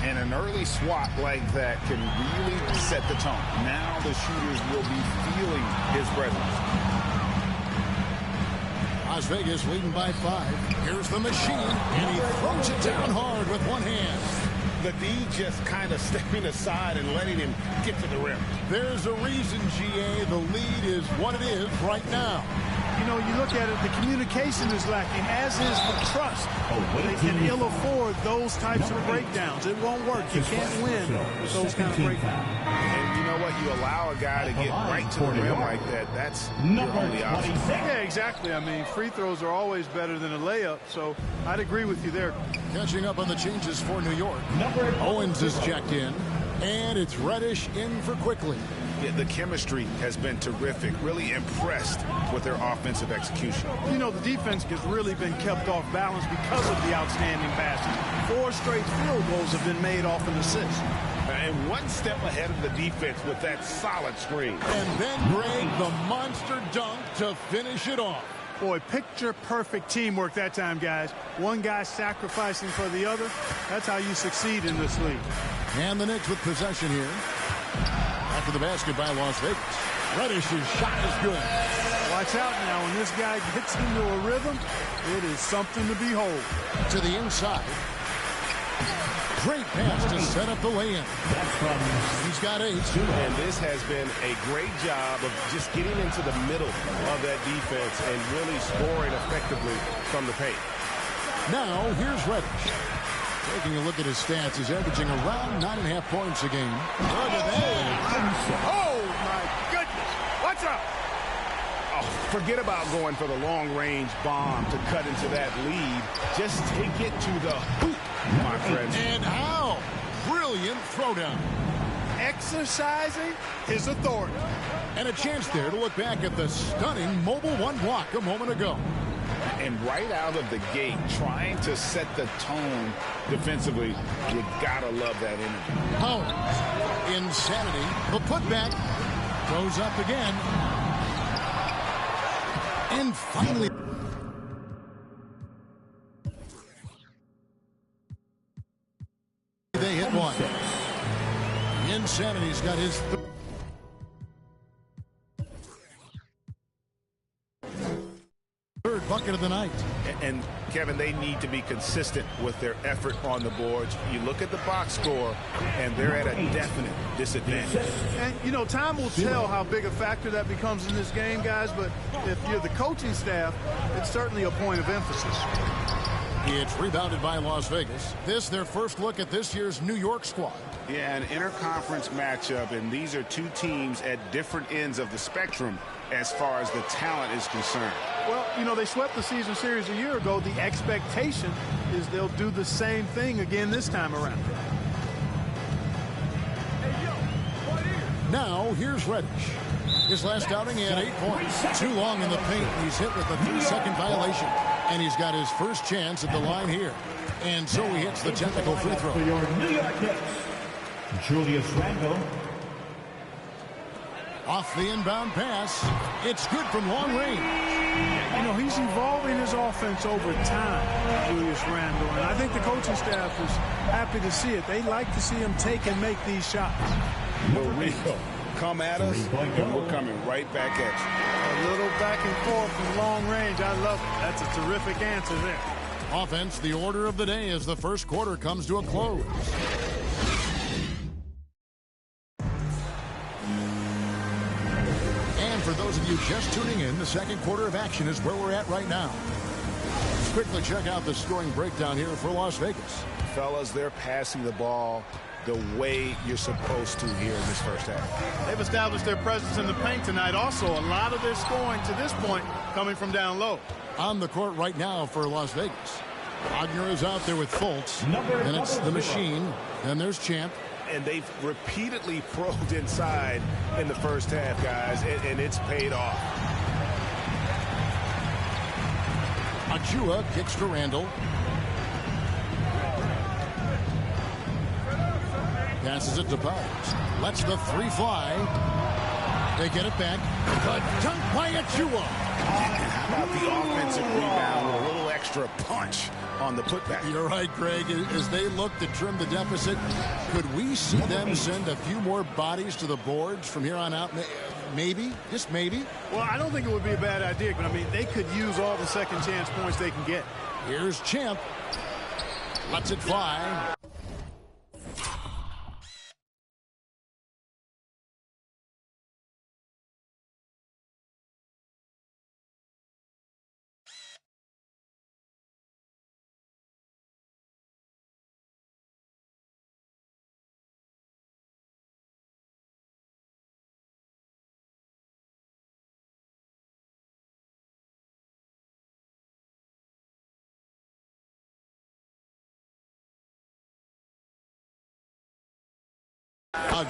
And an early swat like that can really set the tone. Now the shooters will be feeling his presence.
Las Vegas leading by 5. Here's the machine, and he throws it down hard with one hand.
The D just kind of stepping aside and letting him get to the rim.
There's a reason, GA, the lead is what it is right now.
You know, you look at it, the communication is lacking, as is the trust. They can ill afford those types of breakdowns. It won't work. You can't win with those kind of breakdowns.
And you know what? You allow a guy to get right to the rim like that. That's your only option.
Yeah, exactly. I mean, free throws are always better than a layup, so I'd agree with you there.
Catching up on the changes for New York. Owens is checked in, and it's Reddish in for Quickly.
Yeah, the chemistry has been terrific. Really impressed with their offensive execution.
You know, the defense has really been kept off balance because of the outstanding passes. 4 straight field goals have been made off an assist.
And one step ahead of the defense with that solid screen.
And then Greg, the monster dunk to finish it off.
Boy, picture-perfect teamwork that time, guys. One guy sacrificing for the other. That's how you succeed in this league.
And the Knicks with possession here. After the basket by Las Vegas. Reddish's shot is good.
Watch out now. When this guy gets into a rhythm, it is something to behold.
To the inside. Great pass to set up the lay-in. He's got 8.
And this has been a great job of just getting into the middle of that defense and really scoring effectively from the paint.
Now, here's Reddish. Taking a look at his stats, he's averaging around 9.5 points a game. Look at that.
Oh, my goodness. What's up?
Oh, forget about going for the long-range bomb to cut into that lead. Just take it to the hoop, my friends.
And how? Brilliant throwdown.
Exercising his authority.
And a chance there to look back at the stunning mobile one block a moment ago.
And right out of the gate, trying to set the tone defensively, you gotta love that energy.
Owens, insanity. The putback goes up again. And finally, they hit one. Insanity's got his third bucket of the night.
And Kevin, they need to be consistent with their effort on the boards. You look at the box score, and they're at a definite disadvantage.
And, you know, time will tell how big a factor that becomes in this game, guys, but if you're the coaching staff, it's certainly a point of emphasis.
It's rebounded by Las Vegas. This, their first look at this year's New York squad.
Yeah, an interconference matchup, and these are two teams at different ends of the spectrum as far as the talent is concerned.
Well, you know, they swept the season series a year ago. The expectation is they'll do the same thing again this time around.
Now, here's Reddish. His last outing, he had 8 points. Too long in the paint. He's hit with a 3-second violation. And he's got his first chance at the line here. And so he hits the technical free throw.
For your New York Knicks, Julius Randle.
Off the inbound pass. It's good from long range.
You know, he's evolving his offense over time, Julius Randle. And I think the coaching staff is happy to see it. They like to see him take and make these shots.
Rico, come at us, and we're coming right back at you.
A little back and forth from long range. I love it. That's a terrific answer there.
Offense, the order of the day as the first quarter comes to a close. And for those of you just tuning in, the second quarter of action is where we're at right now. Let's quickly check out the scoring breakdown here for Las Vegas.
Fellas, they're passing the ball the way you're supposed to here in this first half.
They've established their presence in the paint tonight. Also, a lot of their scoring to this point coming from down low.
On the court right now for Las Vegas. Wagner is out there with Fultz. Then it's the machine. Then there's Champ.
And they've repeatedly probed inside in the first half, guys, and it's paid off.
Achua kicks to Randall. Passes it to Bugs. Lets the three fly. They get it back. The dunk by Achua.
How about the offensive rebound with a little extra punch on the putback?
You're right, Greg. As they look to trim the deficit, could we see them send a few more bodies to the boards from here on out? Maybe, just maybe.
Well, I don't think it would be a bad idea, but I mean, they could use all the second chance points they can get.
Here's Champ. Lets it fly.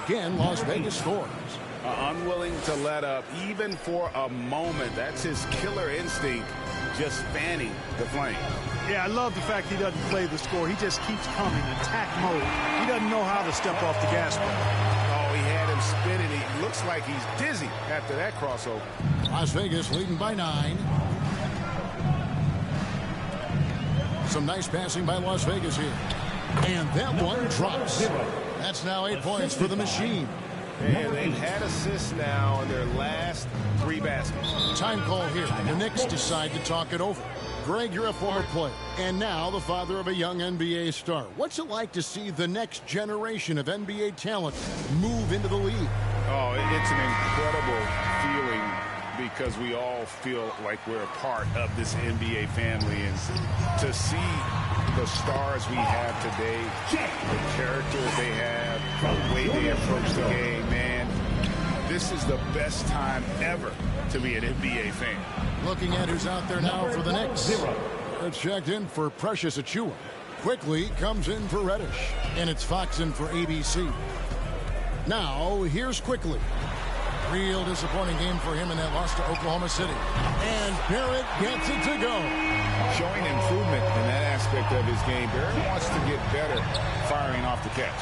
Again, Las Vegas scores.
Unwilling to let up even for a moment. That's his killer instinct, just fanning the flame.
Yeah, I love the fact he doesn't play the score. He just keeps coming, attack mode. He doesn't know how to step off the gas pedal.
Oh, he had him spinning. He looks like he's dizzy after that crossover.
Las Vegas leading by 9. Some nice passing by Las Vegas here. And that one drops. That's now 8 points for the Machine.
And they've had assists now in their last 3 baskets.
Time call here. The Knicks decide to talk it over. Greg, you're a former player, and now the father of a young NBA star. What's it like to see the next generation of NBA talent move into the league?
Oh, it's an incredible feeling because we all feel like we're a part of this NBA family. And to see the stars we have today, the characters they have, the way they approach the game, man, this is the best time ever to be an NBA fan.
Looking at who's out there now for the Knicks. It's checked in for Precious Achua. Quickly comes in for Reddish. And it's Fox in for ABC. Now, here's Quickly. Real disappointing game for him in that loss to Oklahoma City. And Barrett gets it to go.
Showing improvement in that aspect of his game. Barrett wants to get better firing off the catch.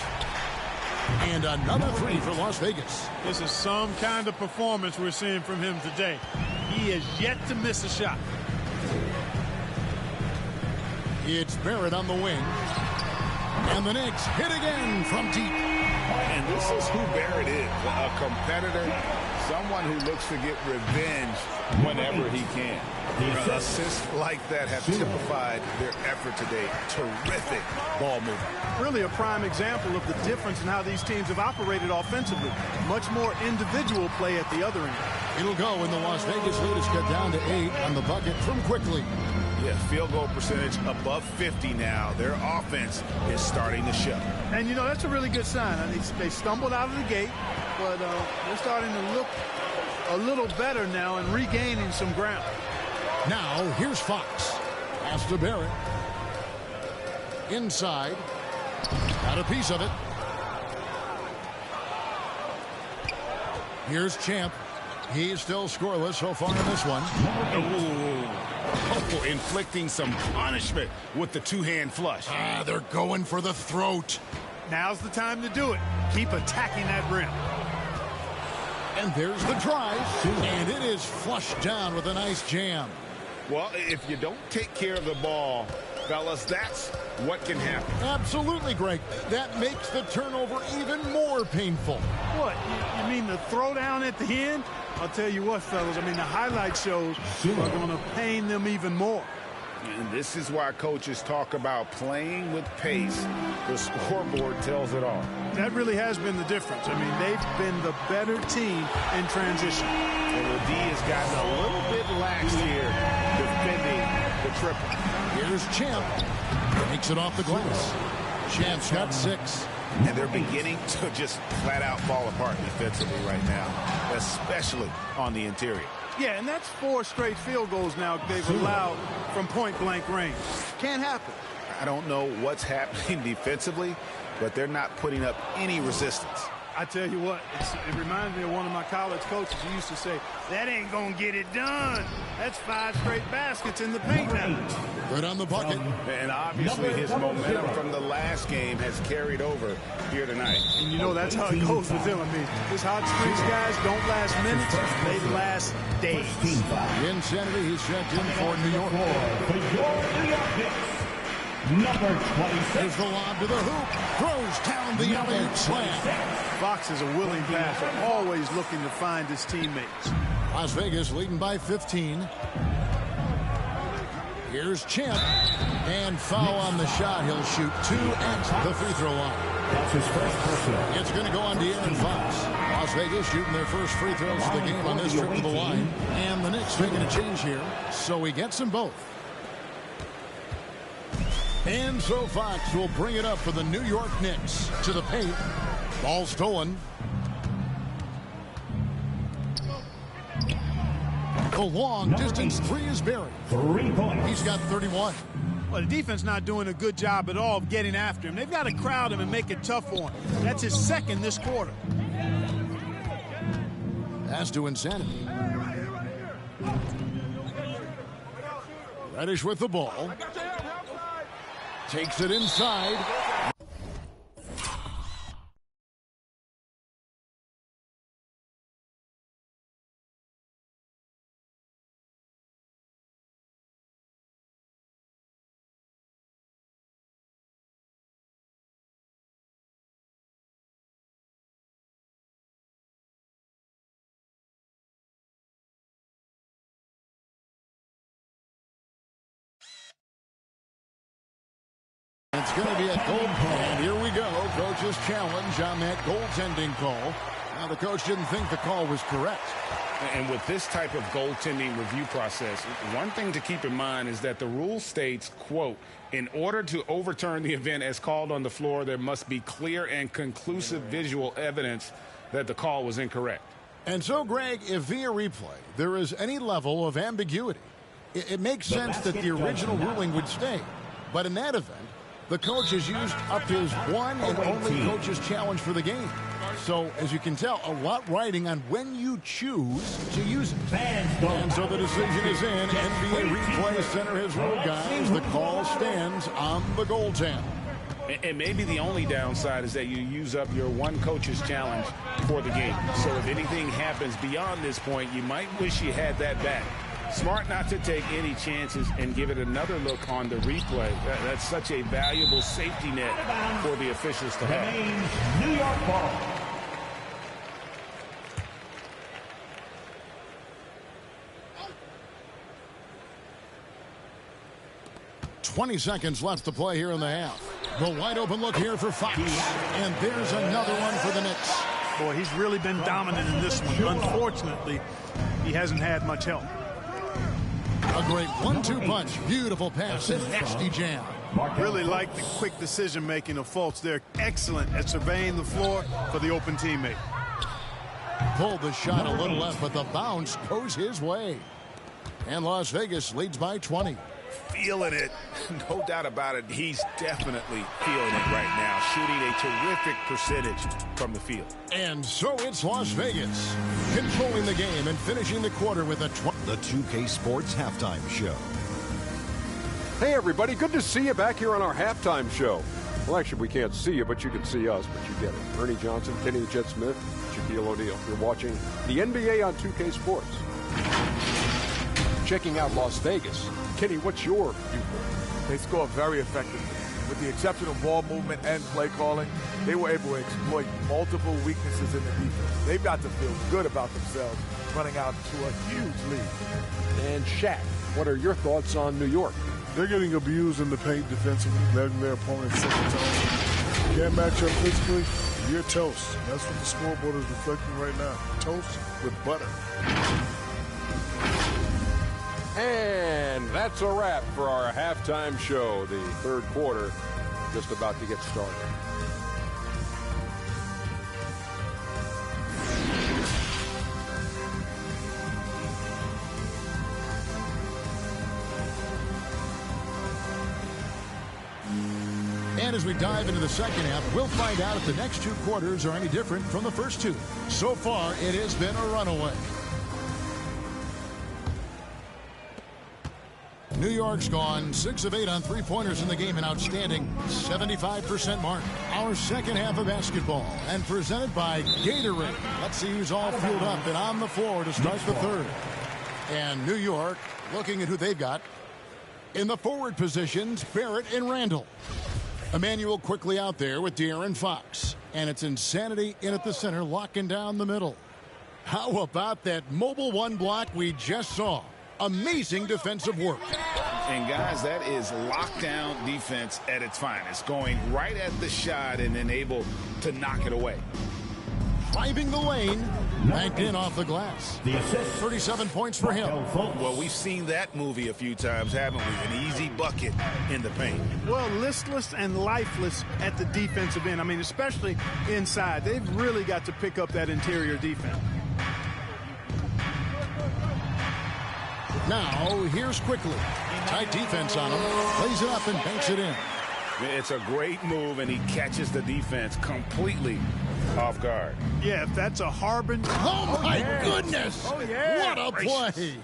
And another 3 for Las Vegas.
This is some kind of performance we're seeing from him today. He has yet to miss a shot.
It's Barrett on the wing. And the Knicks hit again from deep.
And this is who Barrett is, a competitor, someone who looks to get revenge whenever he can. Assists like that have typified their effort today. Terrific ball movement.
Really a prime example of the difference in how these teams have operated offensively. Much more individual play at the other end.
It'll go when the Las Vegas lead is cut down to 8 on the bucket from Quickly.
Yeah, field goal percentage above 50 now. Their offense is starting to show.
And, you know, that's a really good sign. I mean, they stumbled out of the gate, but they're starting to look a little better now and regaining some ground.
Now, here's Fox. Pass to Barrett. Inside. Got a piece of it. Here's Champ. He's still scoreless so far in this one.
Oh, inflicting some punishment with the two-hand flush.
They're going for the throat.
Now's the time to do it. Keep attacking that rim.
And there's the drive. And it is flushed down with a nice jam.
Well, if you don't take care of the ball, fellas, that's what can happen.
Absolutely, Greg. That makes the turnover even more painful.
What? You mean the throwdown at the end? I'll tell you what, fellas. I mean, the highlight shows are going to pain them even more.
And this is why coaches talk about playing with pace. The scoreboard tells it all.
That really has been the difference. I mean, they've been the better team in transition.
And the D has gotten a little bit lax here defending the triple.
Here's Champ. Makes it off the glass. Champ's got 6.
And they're beginning to just flat out fall apart defensively right now, especially on the interior.
Yeah, and that's 4 straight field goals now they've allowed from point-blank range. Can't happen.
I don't know what's happening defensively, but they're not putting up any resistance.
I tell you what, it reminds me of one of my college coaches who used to say, that ain't going to get it done. That's 5 straight baskets in the paint now.
Good on the bucket.
And obviously his momentum from the last game has carried over here tonight.
And you know that's how it goes with him. I mean, his hot streaks guys don't last minutes, they last days.
Insanity, he's checked in for New York.
Number 26.
There's the lob to the hoop. Throws down the alley-oop slam.
Fox is a willing passer, always looking to find his teammates.
Las Vegas leading by 15. Here's Champ. And foul on the shot. He'll shoot 2 at the free throw line.
That's his first personal.
It's going to go on De'Aaron Fox. Las Vegas shooting their first free throws of the game on this trip to the line. And the Knicks making a change here, so he gets them both. And so Fox will bring it up for the New York Knicks. To the paint. Ball stolen. The long distance 3 is buried.
3 points.
He's got 31.
Well, the defense not doing a good job at all of getting after him. They've got to crowd him and make it tough for him. That's his second this quarter.
That's to Insanity. Reddish with the ball. Takes it inside. It's going to be a goal. And here we go. Coach's challenge on that goaltending call. Now, the coach didn't think the call was correct.
And with this type of goaltending review process, one thing to keep in mind is that the rule states, quote, in order to overturn the event as called on the floor, there must be clear and conclusive visual evidence that the call was incorrect.
And so, Greg, if via replay there is any level of ambiguity, it makes sense that the original ruling would stay. But in that event, the coach has used up his one and only coach's challenge for the game. So, as you can tell, a lot riding on when you choose to use it. And so the decision is in. NBA Replay Center has ruled, guys. The call stands on the goaltend.
And maybe the only downside is that you use up your one coach's challenge for the game. So if anything happens beyond this point, you might wish you had that back. Smart not to take any chances and give it another look on the replay. That's such a valuable safety net for the officials to have.
New York ball.
.20 seconds left to play here in the half. The wide open look here for Fox. And there's another one for the Knicks.
Boy, he's really been dominant in this one. Unfortunately, he hasn't had much help.
A great 1-2 punch. Beautiful pass and nasty jam.
Really like the quick decision-making of Fultz. They're excellent at surveying the floor for the open teammate.
Pulled the shot a little left, but the bounce goes his way. And Las Vegas leads by 20.
Feeling it. No doubt about it. He's definitely feeling it right now. Shooting a terrific percentage from the field.
And so it's Las Vegas. Controlling the game and finishing the quarter with a
The 2K Sports Halftime Show.
Hey, everybody. Good to see you back here on our halftime show. Well, actually, we can't see you, but you can see us, but you get it. Ernie Johnson, Kenny the Jet Smith, Shaquille O'Neal. You're watching the NBA on 2K Sports. Checking out Las Vegas. Kenny, what's your viewpoint?
They scored very effectively. With the exception of ball movement and play calling, they were able to exploit multiple weaknesses in the defense. They've got to feel good about themselves running out to a huge lead.
And Shaq, what are your thoughts on New York?
They're getting abused in the paint defensively, letting their opponents set the tone. Can't match up physically, you're toast. That's what the scoreboard is reflecting right now. Toast with butter.
And that's a wrap for our halftime show. The third quarter just about to get started.
And as we dive into the second half, we'll find out if the next two quarters are any different from the first two. So far, it has been a runaway. New York's gone 6 of 8 on three-pointers in the game, an outstanding 75% mark. Our second half of basketball, and presented by Gatorade. Let's see who's all fueled up and on the floor to start the third. And New York, looking at who they've got. In the forward positions, Barrett and Randall. Emmanuel quickly out there with De'Aaron Fox. And it's Insanity in at the center, locking down the middle. How about that mobile one block we just saw? Amazing defensive work.
And guys, that is lockdown defense at its finest. Going right at the shot and then able to knock it away.
Driving the lane, banked in off the glass. 37 points for him.
Well, we've seen that movie a few times, haven't we? An easy bucket in the paint.
Well, listless and lifeless at the defensive end. I mean, especially inside. They've really got to pick up that interior defense.
Now, here's Quickly. Tight defense on him. Plays it up and banks it in.
It's a great move, and he catches the defense completely off guard.
Yeah, if that's a harbinger.
Oh, my goodness.
Oh, yeah.
What a play.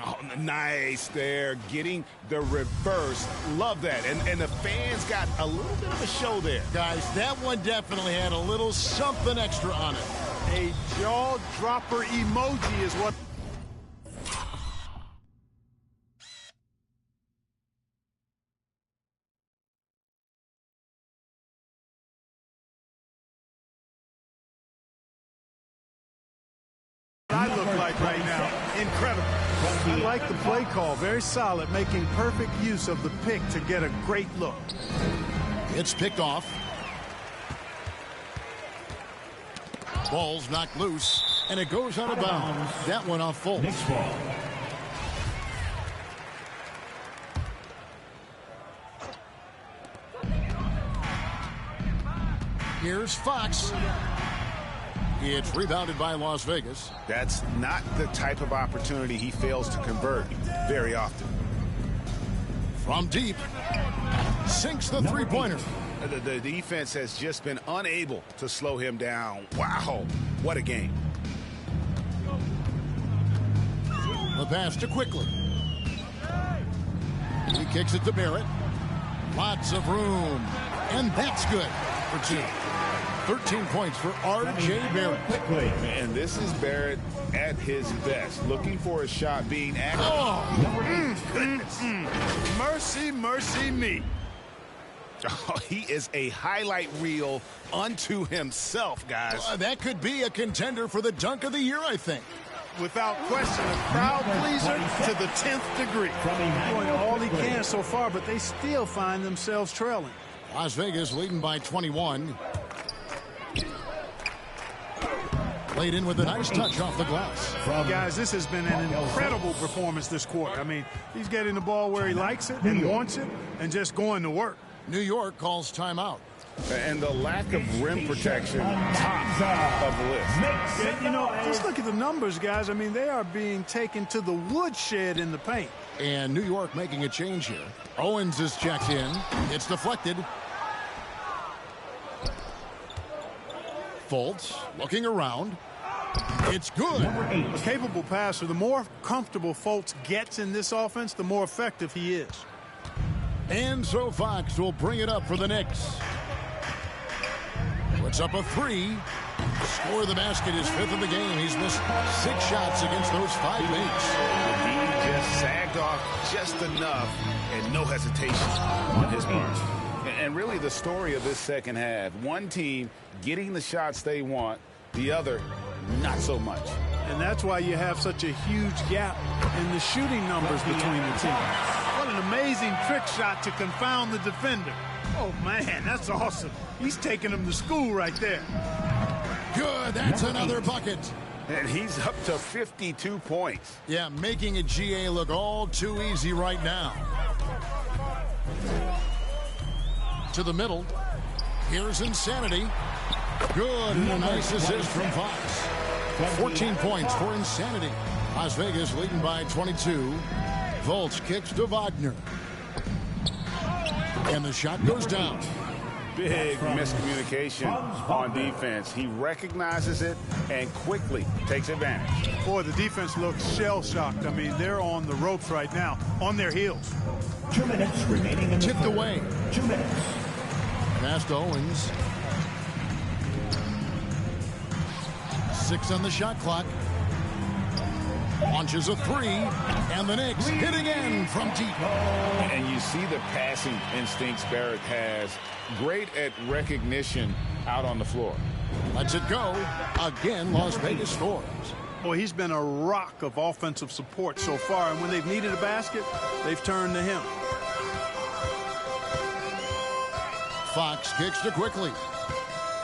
Oh, nice there. Getting the reverse. Love that. And the fans got a little bit of a show there.
Guys, that one definitely had a little something extra on it.
A jaw-dropper emoji is what... I look like right now. Incredible. I like the play call. Very solid, making perfect use of the pick to get a great look.
It's picked off. Ball's knocked loose, and it goes out of bounds. That one off full.
Next ball.
Here's Fox. It's rebounded by Las Vegas.
That's not the type of opportunity he fails to convert very often.
From deep, sinks the three-pointer.
The defense has just been unable to slow him down. Wow, what a game.
The pass to Quickly. He kicks it to Barrett. Lots of room. And that's good for two. 13 points for R.J. Barrett.
And this is Barrett at his best. Looking for a shot, being active.
Oh, goodness. Mercy, mercy me.
Oh, he is a highlight reel unto himself, guys.
That could be a contender for the dunk of the year, I think.
Without question, a crowd pleaser to the 10th degree. Doing all he can so far, but they still find themselves trailing.
Las Vegas leading by 21. Played in with a nice touch off the glass.
Guys, this has been an incredible performance this quarter. I mean, he's getting the ball where he likes it and wants it and just going to work.
New York calls timeout.
And the lack of rim protection, top of the list.
Yeah, you know, just look at the numbers, guys. I mean, they are being taken to the woodshed in the paint.
And New York making a change here. Owens is checked in. It's deflected. Fultz looking around. It's good.
A capable passer. The more comfortable Fultz gets in this offense, the more effective he is.
And so Fox will bring it up for the Knicks. Puts up a three. Score the basket, his fifth of the game. He's missed 6 shots against those 5 mates.
He just sagged off just enough and no hesitation on his part. And really the story of this second half, one team getting the shots they want, the other not so much.
And that's why you have such a huge gap in the shooting numbers between the teams. What an amazing trick shot to confound the defender. Oh, man, that's awesome. He's taking him to school right there.
Good, that's another bucket.
And he's up to 52 points.
Yeah, making a GA look all too easy right now. To the middle. Here's Insanity. Good, and a nice assist from Fox. 14 points for Insanity. Las Vegas leading by 22. Fultz kicks to Wagner. And the shot goes down.
Big miscommunication on defense. He recognizes it and quickly takes advantage.
Boy, the defense looks shell-shocked. I mean, they're on the ropes right now, on their heels.
2 minutes remaining in the
Tipped
third.
away.
2 minutes.
Pass to Owens. 6 on the shot clock. Launches a 3, and the Knicks hit again from deep.
And you see the passing instincts Barrett has. Great at recognition out on the floor.
Lets it go. Again, Las Vegas scores.
Boy, he's been a rock of offensive support so far, and when they've needed a basket, they've turned to him.
Fox kicks to quickly.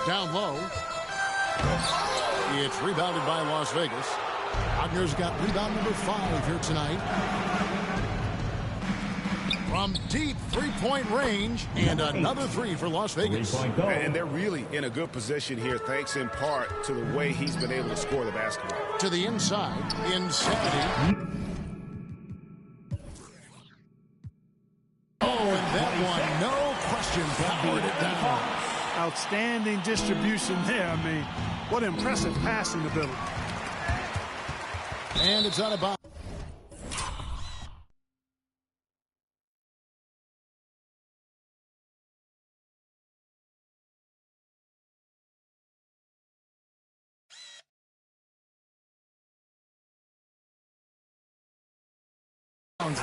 Down low. It's rebounded by Las Vegas. Wagner's got rebound number 5 here tonight. From deep three-point range, and another 3 for Las Vegas.
And they're really in a good position here, thanks in part to the way he's been able to score the basketball.
To the inside, Insanity. Oh, and that one, no question, powered it down.
Outstanding distribution there. I mean, what impressive passing ability.
And it's out of bounds.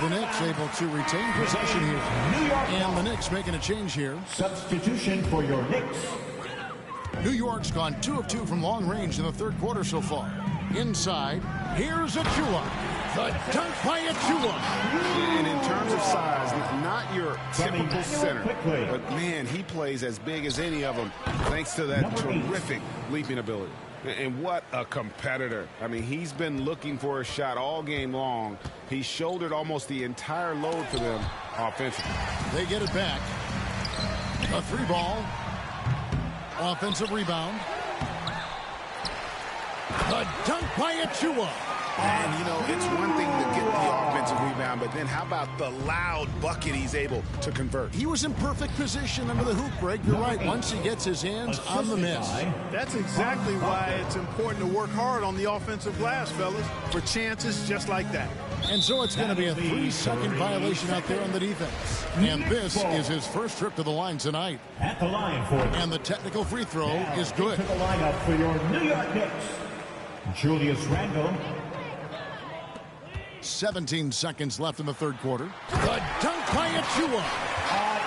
The Knicks able to retain possession here. And the Knicks making a change here.
Substitution for your Knicks.
New York's gone 2 of 2 from long range in the third quarter so far. Inside, here's Achua. The dunk by Achua.
And in terms of size, not your typical center. But, man, he plays as big as any of them thanks to that terrific leaping ability. And what a competitor. I mean, he's been looking for a shot all game long. He shouldered almost the entire load for them offensively.
They get it back. A 3-ball. Offensive rebound. The dunk by Achua.
And, you know, it's one thing to get the offensive rebound, but then how about the loud bucket he's able to convert?
He was in perfect position under the hoop break. You're right. Once he gets his hands on the miss.
That's exactly why it's important to work hard on the offensive glass, fellas, for chances just like that.
And so it's going to be a 3-second violation out there on the defense. And this is his first trip to the line tonight.
At the line for
and the technical free throw is good.
To the lineup for your New York Knicks, Julius Randle.
17 seconds left in the third quarter. The dunk by Achua.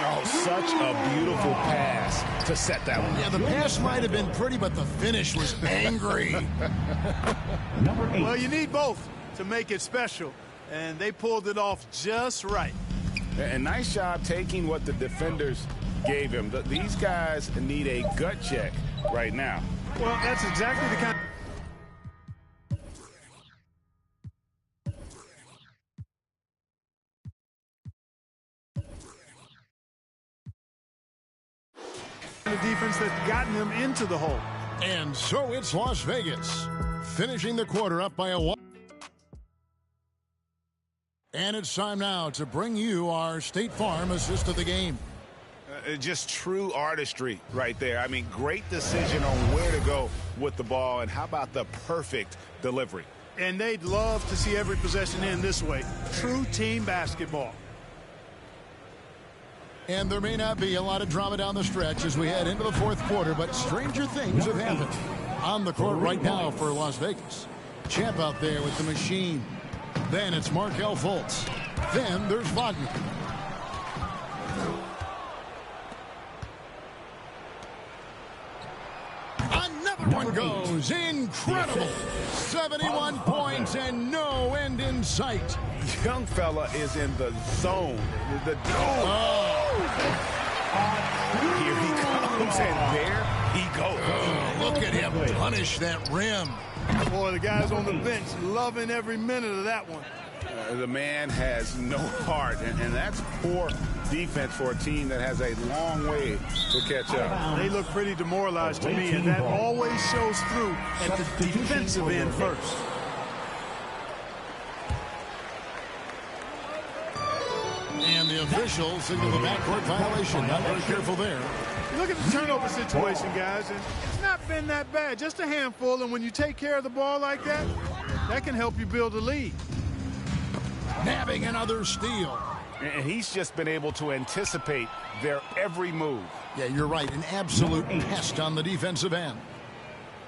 Oh, such a beautiful pass to set that one.
Yeah, the pass might have been pretty, but the finish was angry.
Number 8.
Well, you need both to make it special, and they pulled it off just right.
And nice job taking what the defenders gave him. These guys need a gut check right now.
Well, that's exactly the kind. The defense that's gotten them into the hole.
And so it's Las Vegas, finishing the quarter up by a 1. And it's time now to bring you our State Farm assist of the game.
Just true artistry right there. I mean, great decision on where to go with the ball, and how about the perfect delivery?
And they'd love to see every possession end this way. True team basketball.
And there may not be a lot of drama down the stretch as we head into the fourth quarter, but stranger things have happened. On the court right now for Las Vegas. Champ out there with the machine. Then it's Markelle Fultz. Then there's Wagner. Another one goes. Incredible. 71 points and no end in sight.
Young fella is in the zone. Here he comes, and there he goes.
Look at him punish that rim.
Boy, the guys on the bench loving every minute of that one.
The man has no heart, and that's poor defense for a team that has a long way to catch up.
They look pretty demoralized to me, and that always shows through at the defensive end first.
And the official signaled a backcourt violation. Not very careful there.
Look at the turnover situation, guys. And it's not been that bad. Just a handful. And when you take care of the ball like that, that can help you build a lead.
Nabbing another steal.
And he's just been able to anticipate their every move.
Yeah, you're right. An absolute pest on the defensive end.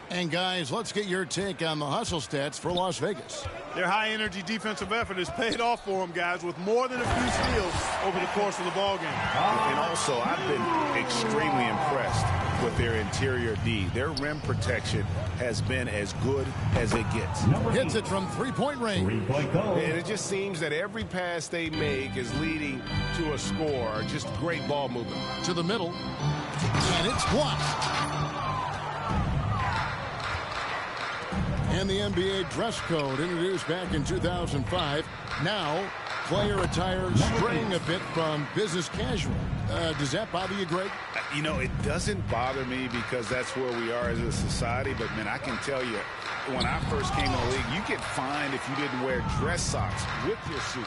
And, guys, let's get your take on the hustle stats for Las Vegas.
Their high-energy defensive effort has paid off for them, guys, with more than a few steals over the course of the ballgame.
And also, I've been extremely impressed with their interior D. Their rim protection has been as good as it gets.
Hits it from three-point range.
And it just seems that every pass they make is leading to a score. Just great ball movement.
To the middle. And it's blocked. And the NBA dress code introduced back in 2005. Now, player attire straying a bit from business casual. Does that bother you, Greg?
You know, it doesn't bother me because that's where we are as a society. But, man, I can tell you, when I first came in the league, you get fined if you didn't wear dress socks with your suit.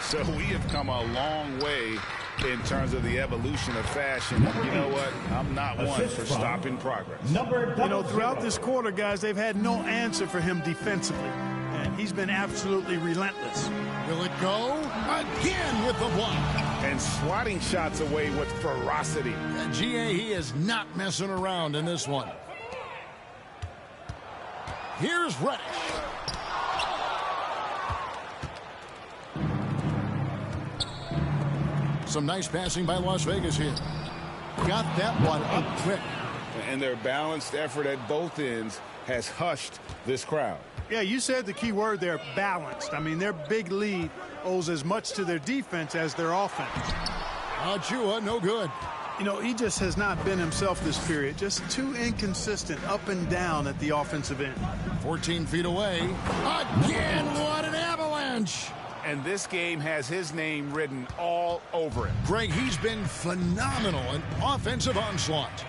So we have come a long way in terms of the evolution of fashion. You know what? I'm not one for stopping progress.
You know, throughout this quarter, guys, they've had no answer for him defensively. And he's been absolutely relentless.
Will it go? Again with the block.
And swatting shots away with ferocity.
GA, he is not messing around in this one. Here's Reddish. Some nice passing by Las Vegas here. Got that one up quick.
And their balanced effort at both ends has hushed this crowd.
Yeah, you said the key word there, balanced. I mean, their big lead owes as much to their defense as their offense.
Chua, no good.
You know, he just has not been himself this period. Just too inconsistent up and down at the offensive end.
14 feet away. Again, what an avalanche.
And this game has his name written all over it.
Greg, he's been phenomenal in offensive onslaught.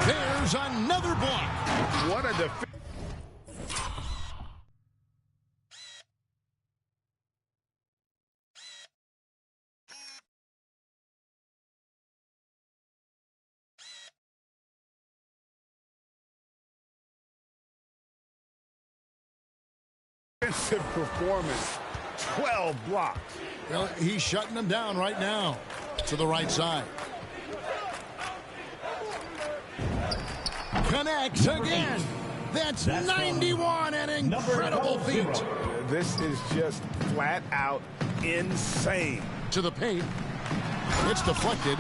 There's another block.
What a defense. Defensive performance. 12 blocks.
Well, he's shutting them down right now. To the right side. Connects again. That's 91, an incredible feat.
This is just flat out insane.
To the paint. It's deflected.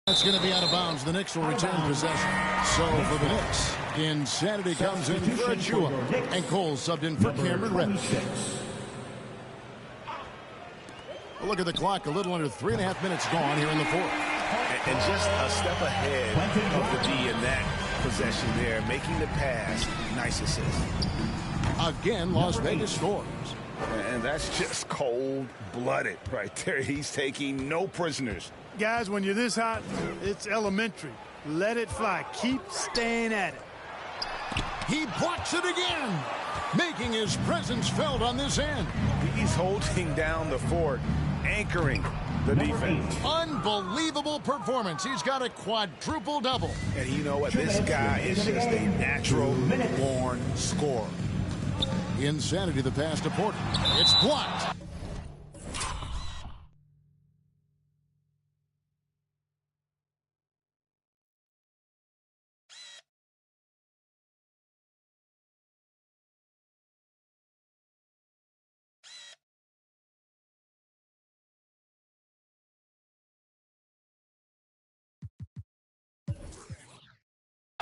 That's going to be out of bounds. The Knicks will return possession. So for the Knicks, Insanity comes in for Chua. And Cole subbed in for Cameron Reddish. Well, look at the clock. A little under 3.5 minutes gone here in the fourth.
And just a step ahead of the D in that possession there. Making the pass. Nice assist.
Again, Las Vegas scores.
And that's just cold-blooded right there. He's taking no prisoners.
Guys, when you're this hot, it's elementary. Let it fly. Keep staying at it.
He blocks it again, making his presence felt on this end.
He's holding down the fort, anchoring the defense.
Unbelievable performance. He's got a quadruple double.
And you know what? This guy is just a natural-born scorer.
Insanity, the pass to Porter. It's blocked.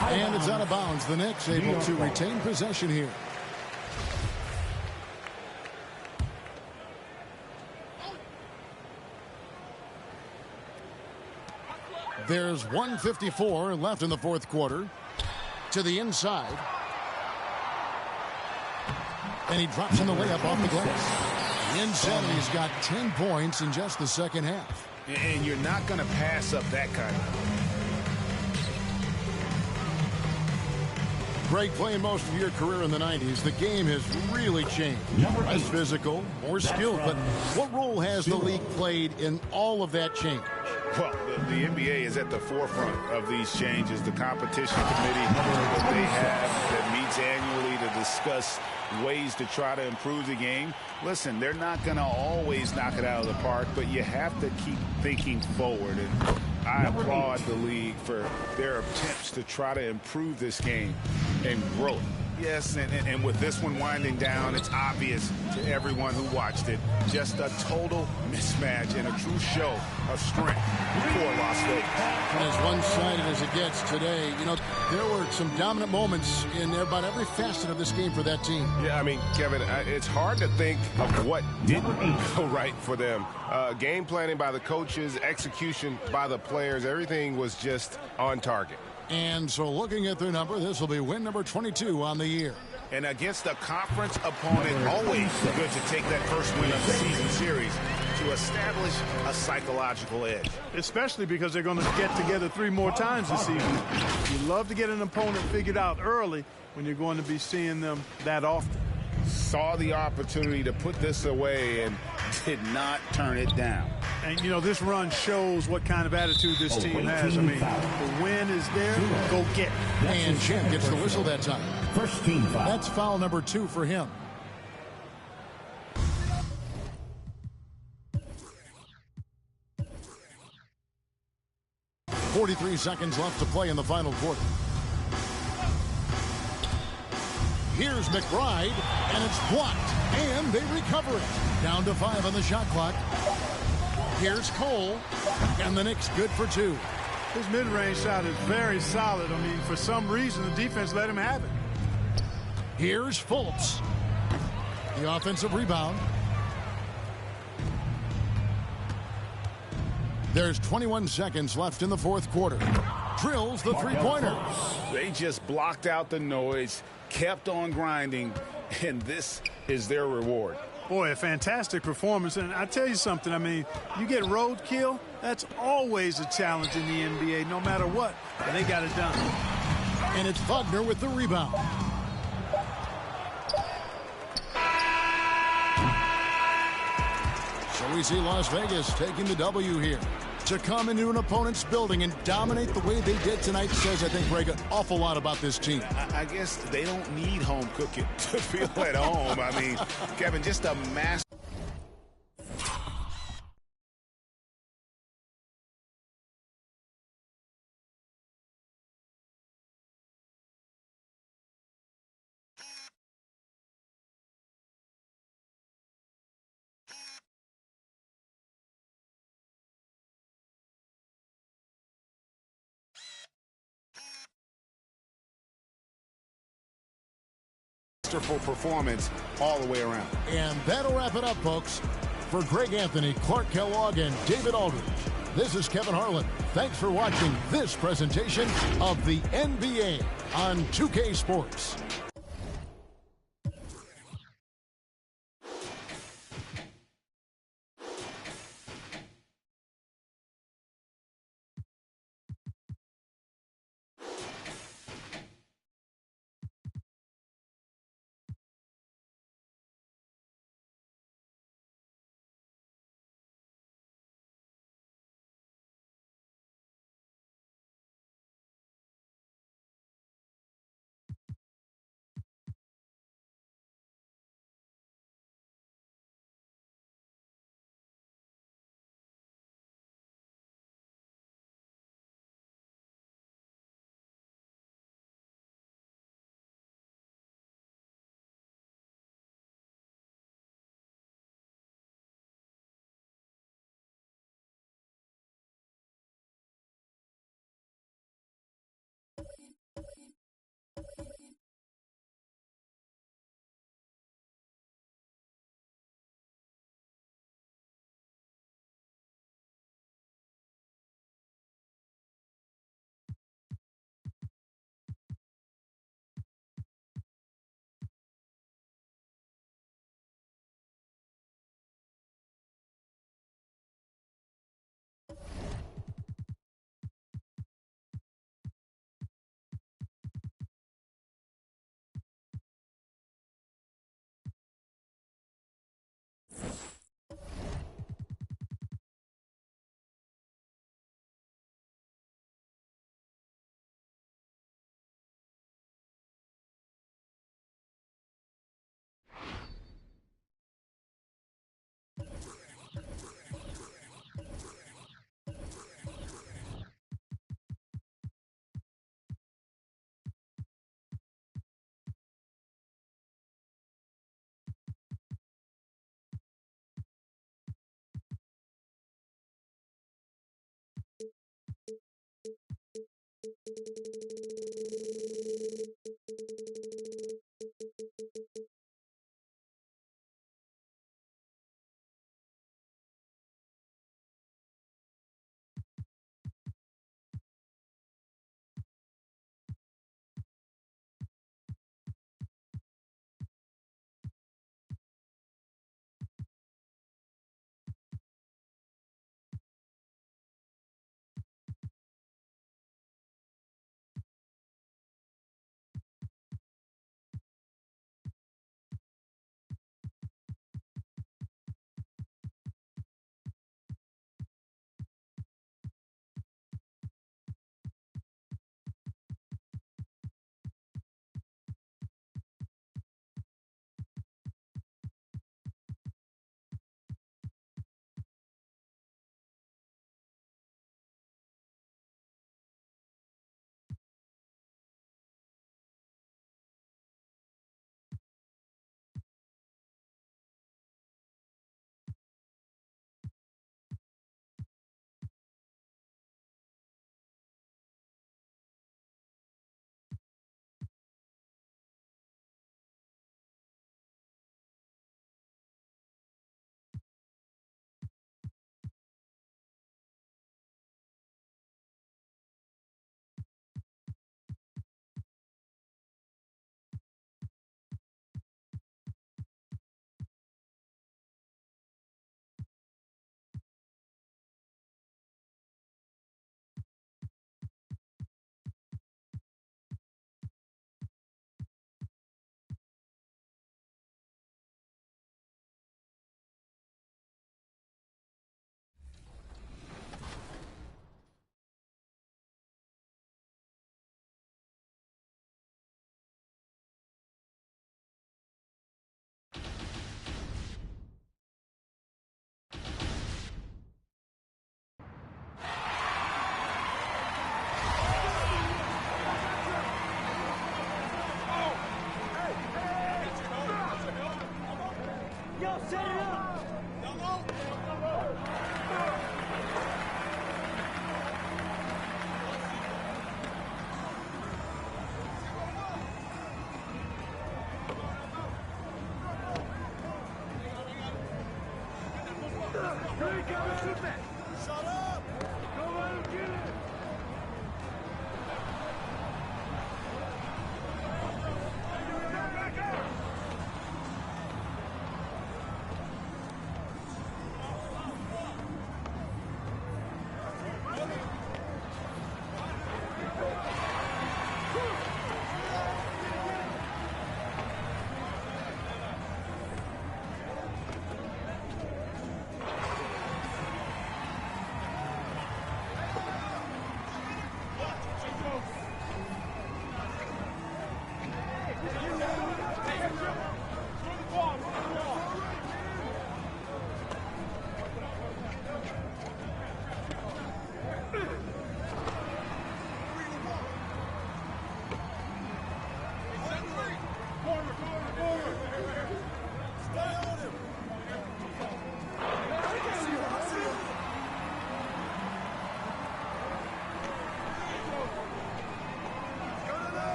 And it's out of bounds. The Knicks able to retain possession here. There's 1:54 left in the fourth quarter. To the inside. And he drops in the layup off the glass. Inside, he's got 10 points in just the second half.
And you're not going to pass up that kind of.
Greg, playing most of your career in the 90s, the game has really changed. Less physical, more skilled, but what role has the league played in all of that change?
Well, the NBA is at the forefront of these changes. The competition committee that they have that meets annually to discuss ways to try to improve the game. Listen, they're not going to always knock it out of the park, but you have to keep thinking forward. And I applaud the league for their attempts to try to improve this game and grow it. Yes, and with this one winding down, it's obvious to everyone who watched it. Just a total mismatch and a true show of strength for Las Vegas.
And as one-sided as it gets today, you know, there were some dominant moments in about every facet of this game for that team.
Yeah, I mean, Kevin, it's hard to think of what didn't go right for them. Game planning by the coaches, execution by the players, everything was just on target.
And so looking at their number, this will be win number 22 on the year.
And against a conference opponent, always good to take that first win of the season series to establish a psychological edge.
Especially because they're going to get together 3 more times this season. You love to get an opponent figured out early when you're going to be seeing them that often.
Saw the opportunity to put this away and did not turn it down.
And, you know, this run shows what kind of attitude this team has. I mean, the win is there, go get it.
And Champ gets the whistle that time.
First team foul.
That's foul number 2 for him. .43 seconds left to play in the final quarter. Here's McBride, and it's blocked, and they recover it. Down to 5 on the shot clock. Here's Cole, and the Knicks good for 2.
His mid-range shot is very solid. I mean, for some reason, the defense let him have it.
Here's Fultz. The offensive rebound. There's 21 seconds left in the fourth quarter. Drills the three-pointer.
They just blocked out the noise, kept on grinding, and this is their reward.
Boy, a fantastic performance. And I tell you something, I mean, you get roadkill, that's always a challenge in the NBA, no matter what. And they got it done.
And it's Wagner with the rebound. So we see Las Vegas taking the W here. To come into an opponent's building and dominate the way they did tonight says, I think, Greg, an awful lot about this team.
I guess they don't need home cooking to feel at home. I mean, Kevin, just a massive performance all the way around.
And that'll wrap it up, folks. For Greg Anthony, Clark Kellogg, and David Aldridge, this is Kevin Harlan. Thanks for watching this presentation of the NBA on 2K Sports.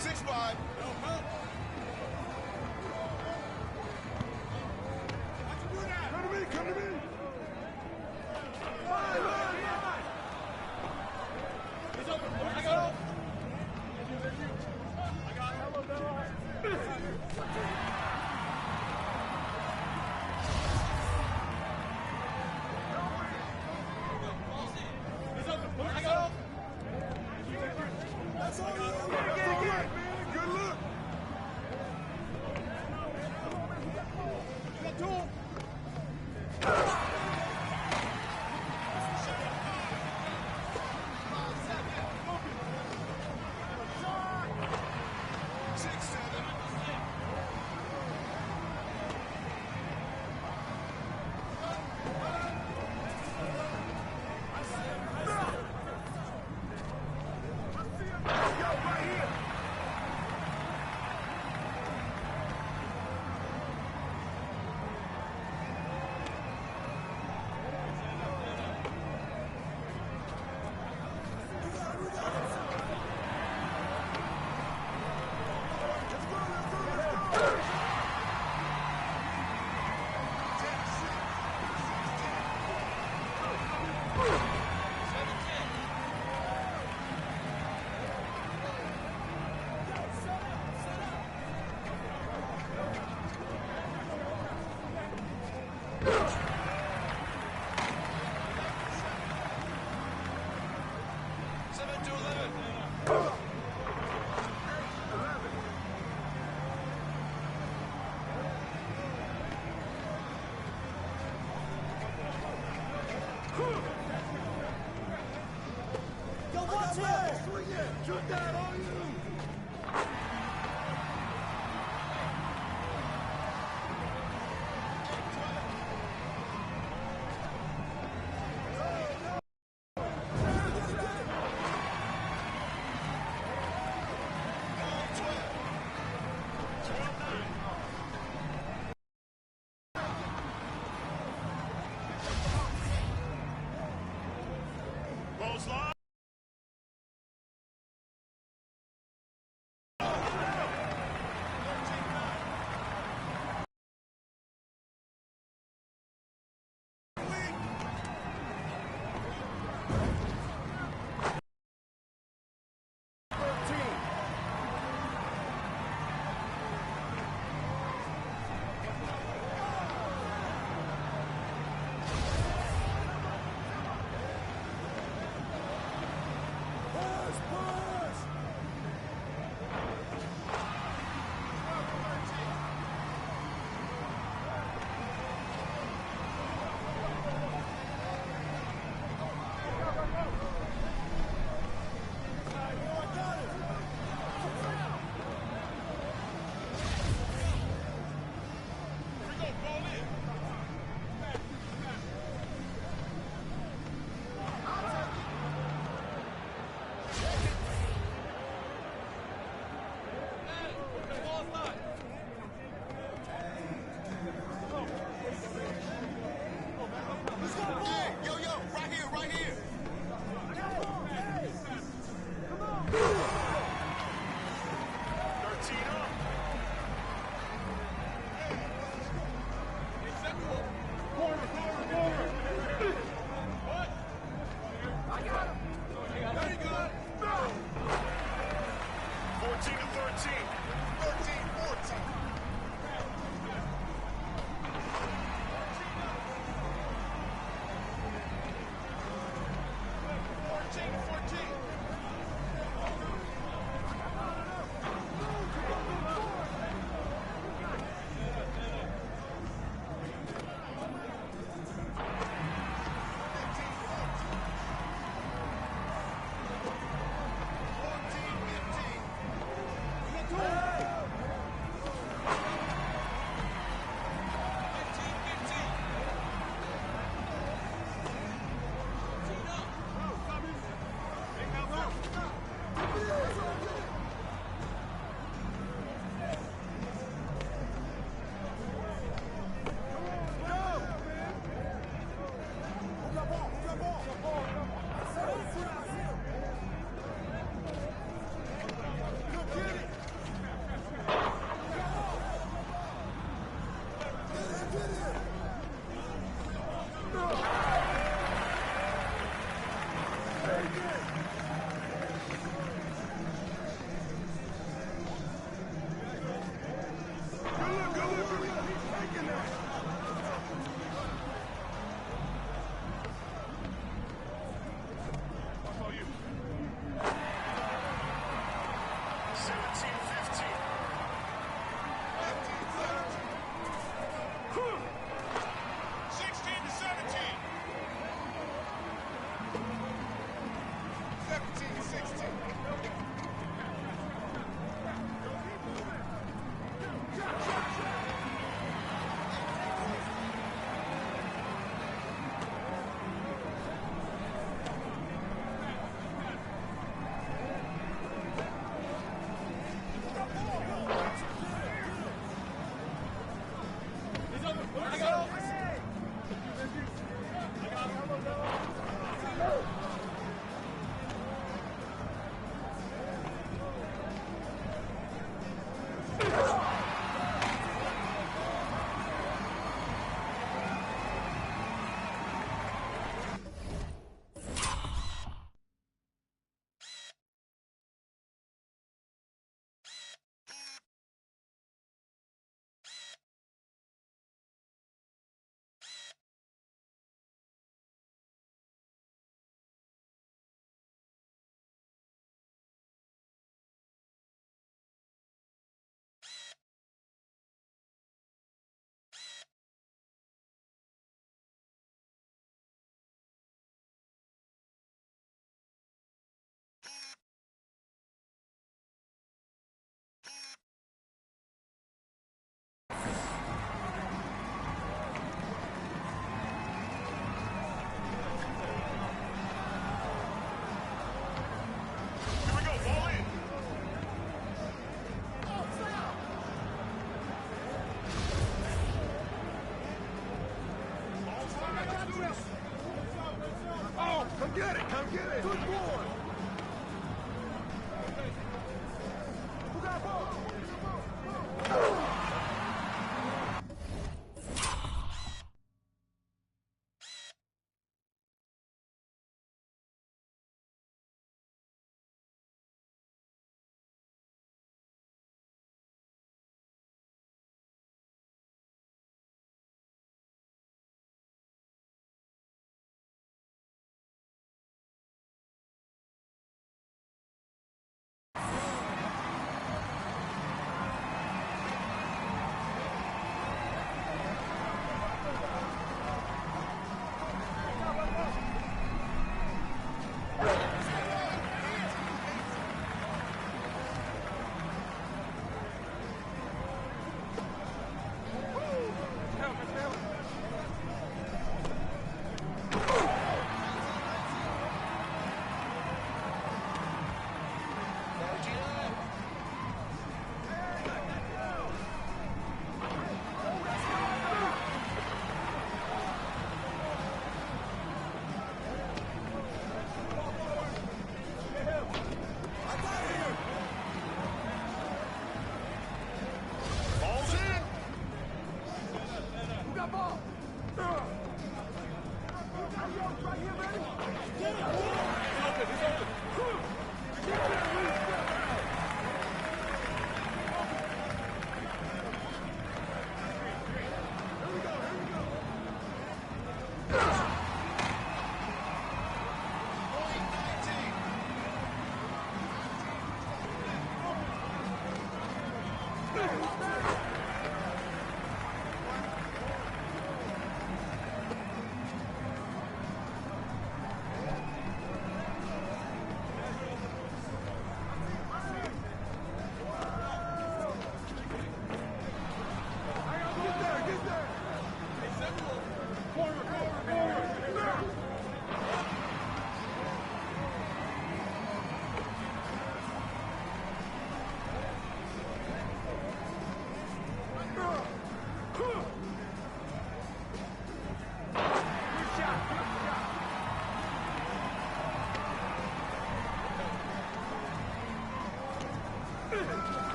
6-5. Come to me. I got That's all right, man. Good look. You got two. Oh, come get it, come get it. Good boy. Who got ball?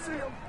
see him.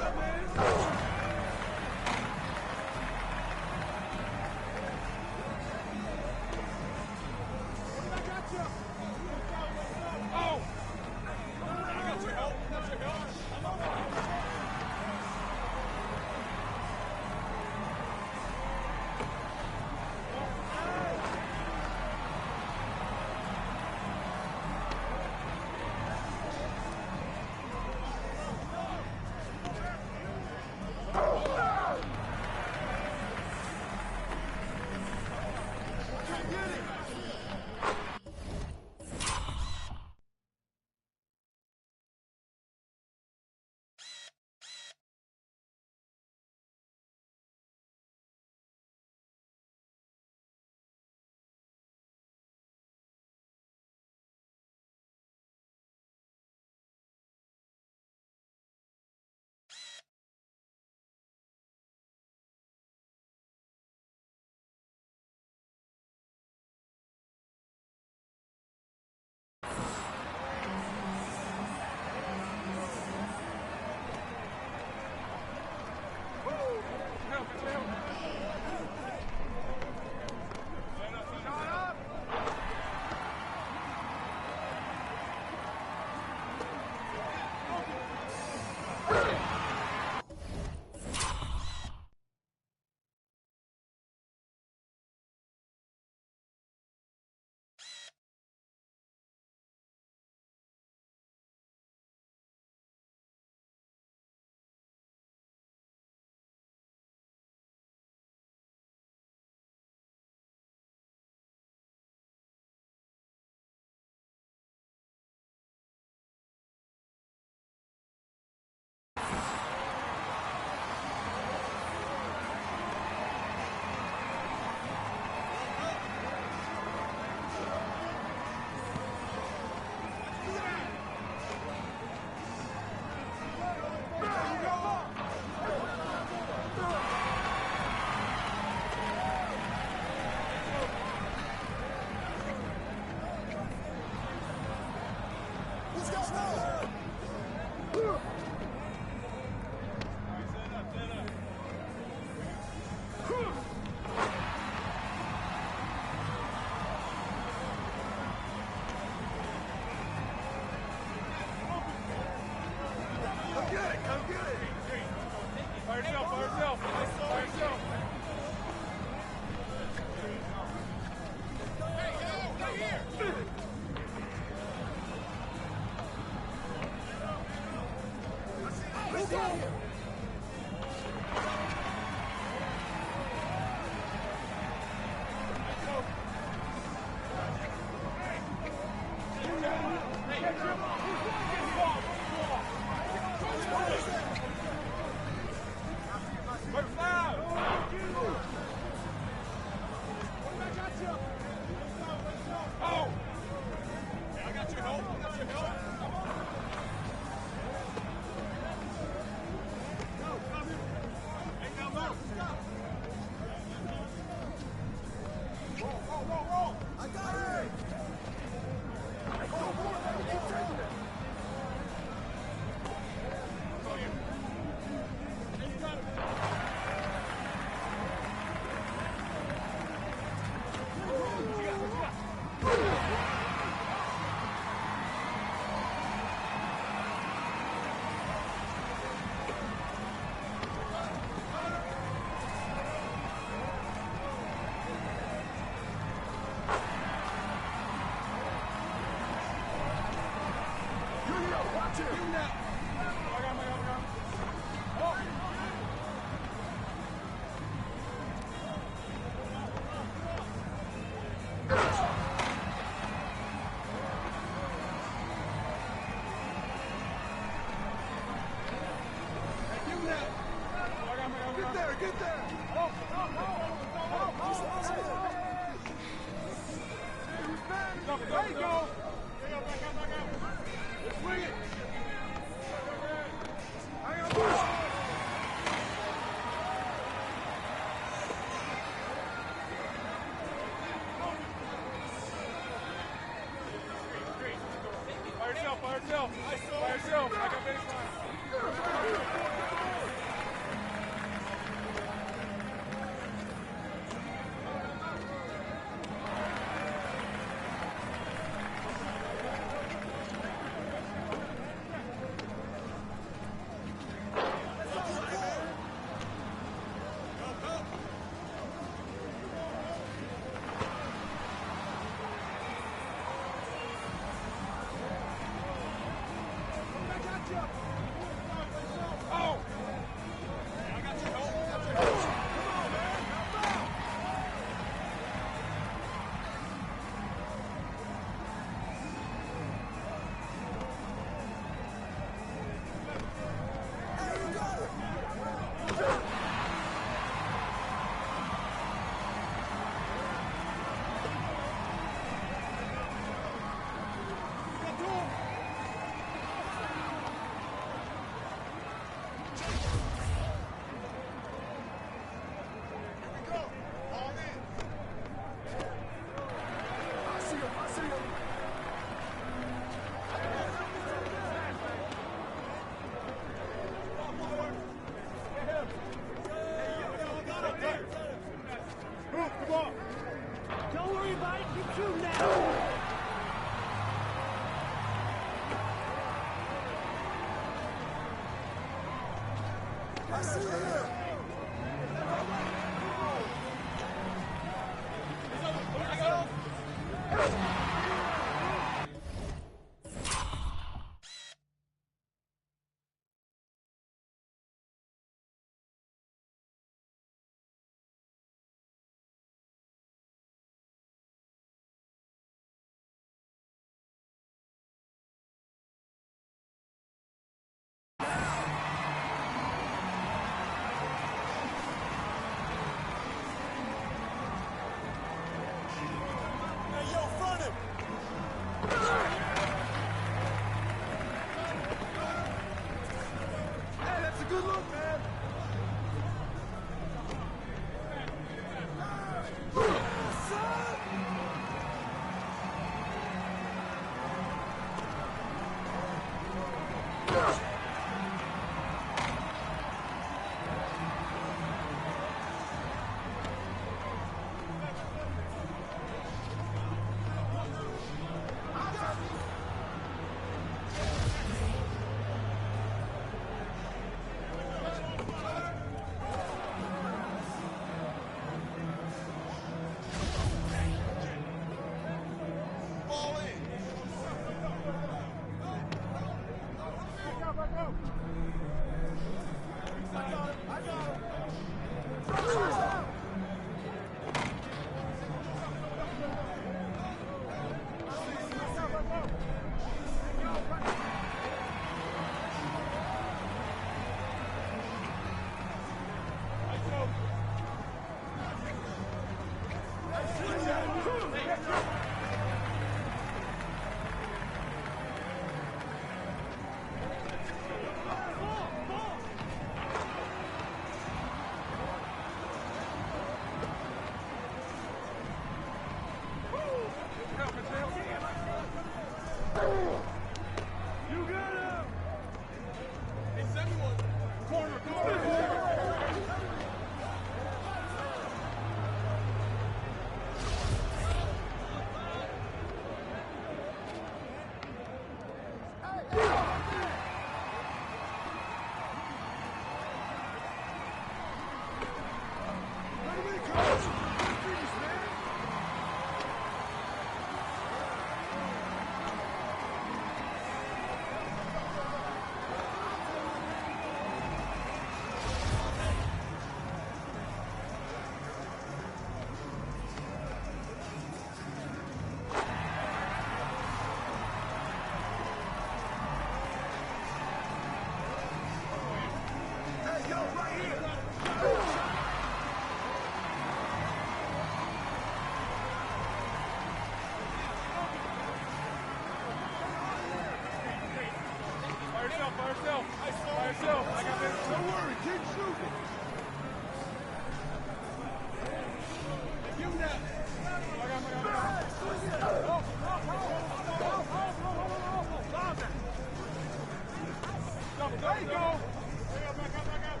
There you go. Back up.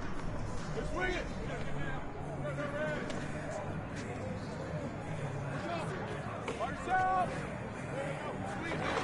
Just swing it. Watch yourself. There you go. Squeeze it.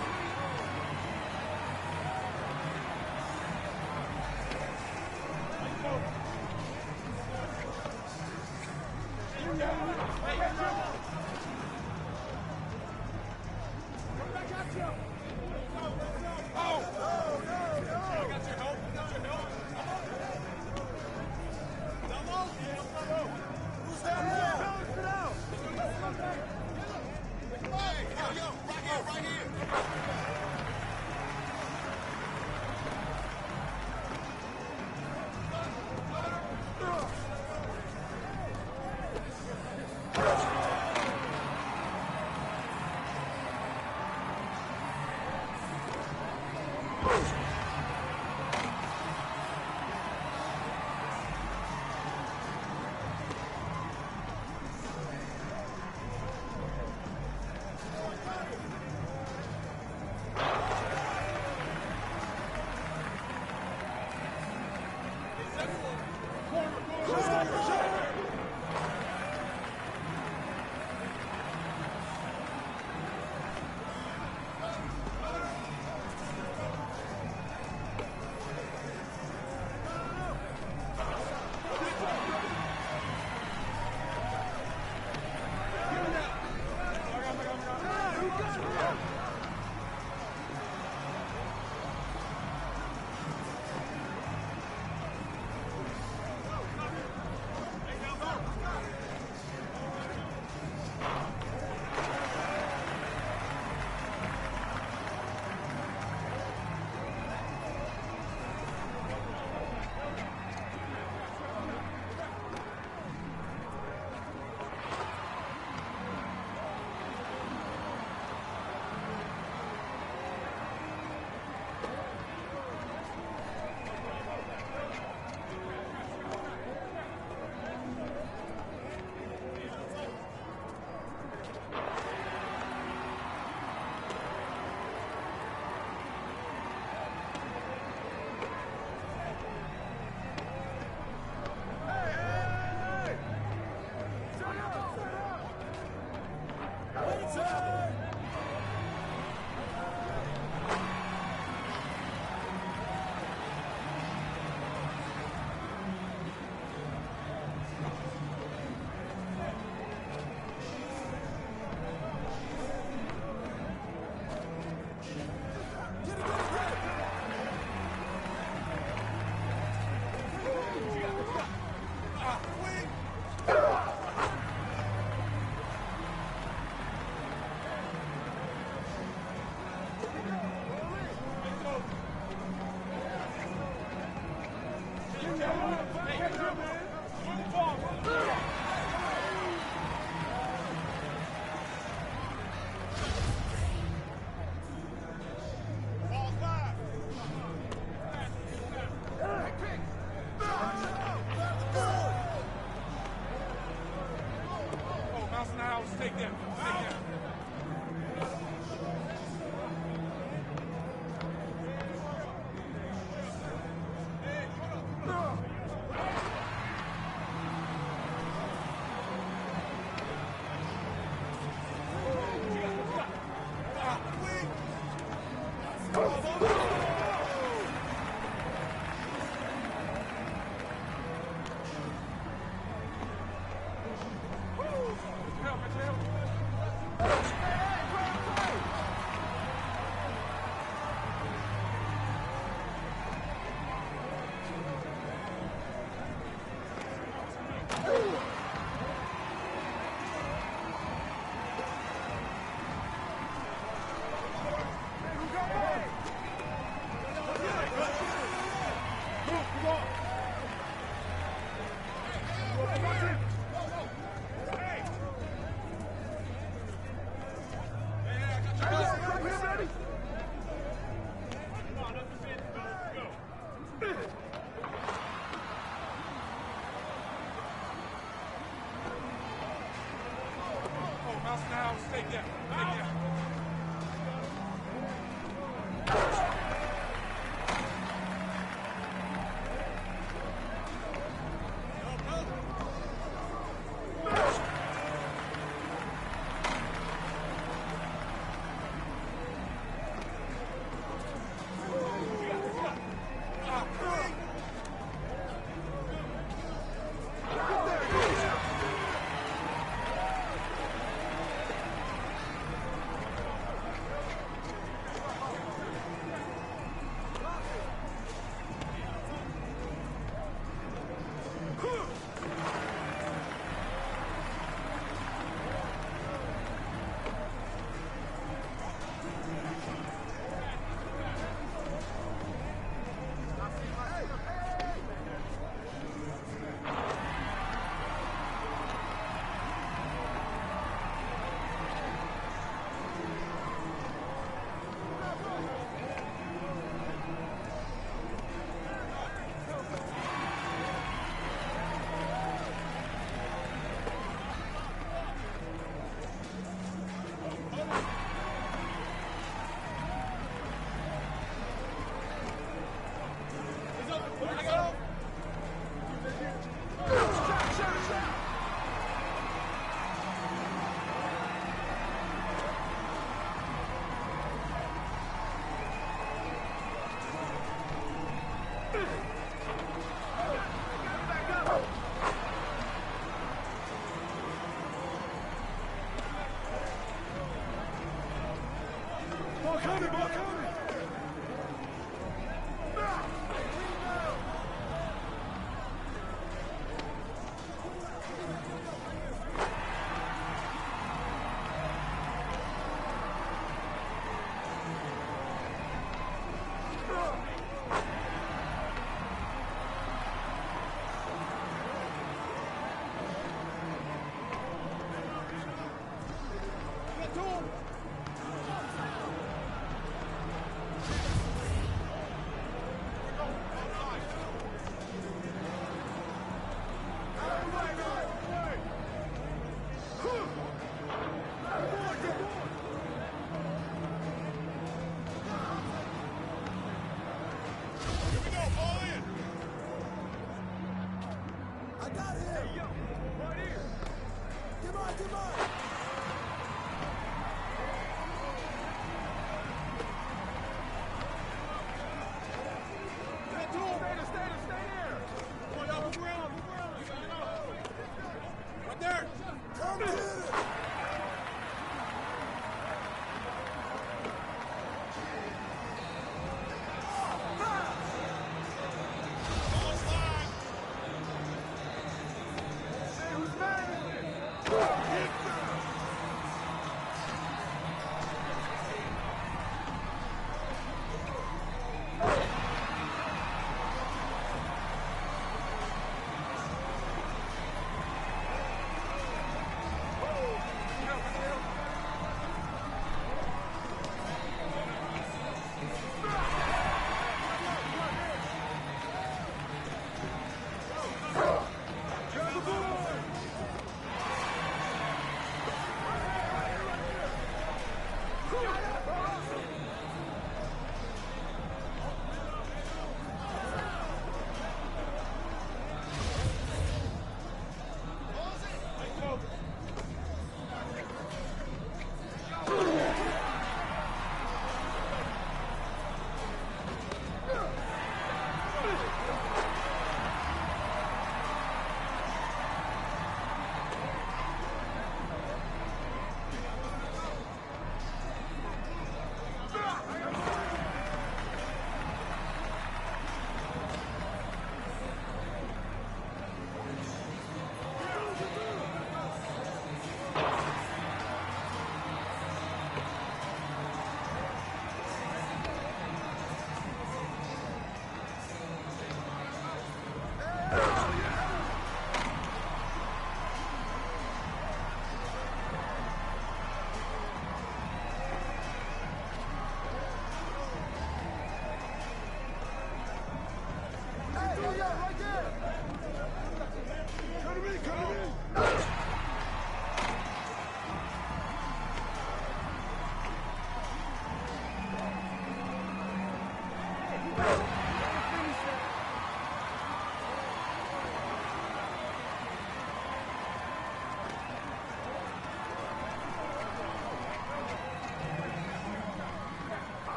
Take them. House now. Stay there. Stay there.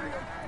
see him.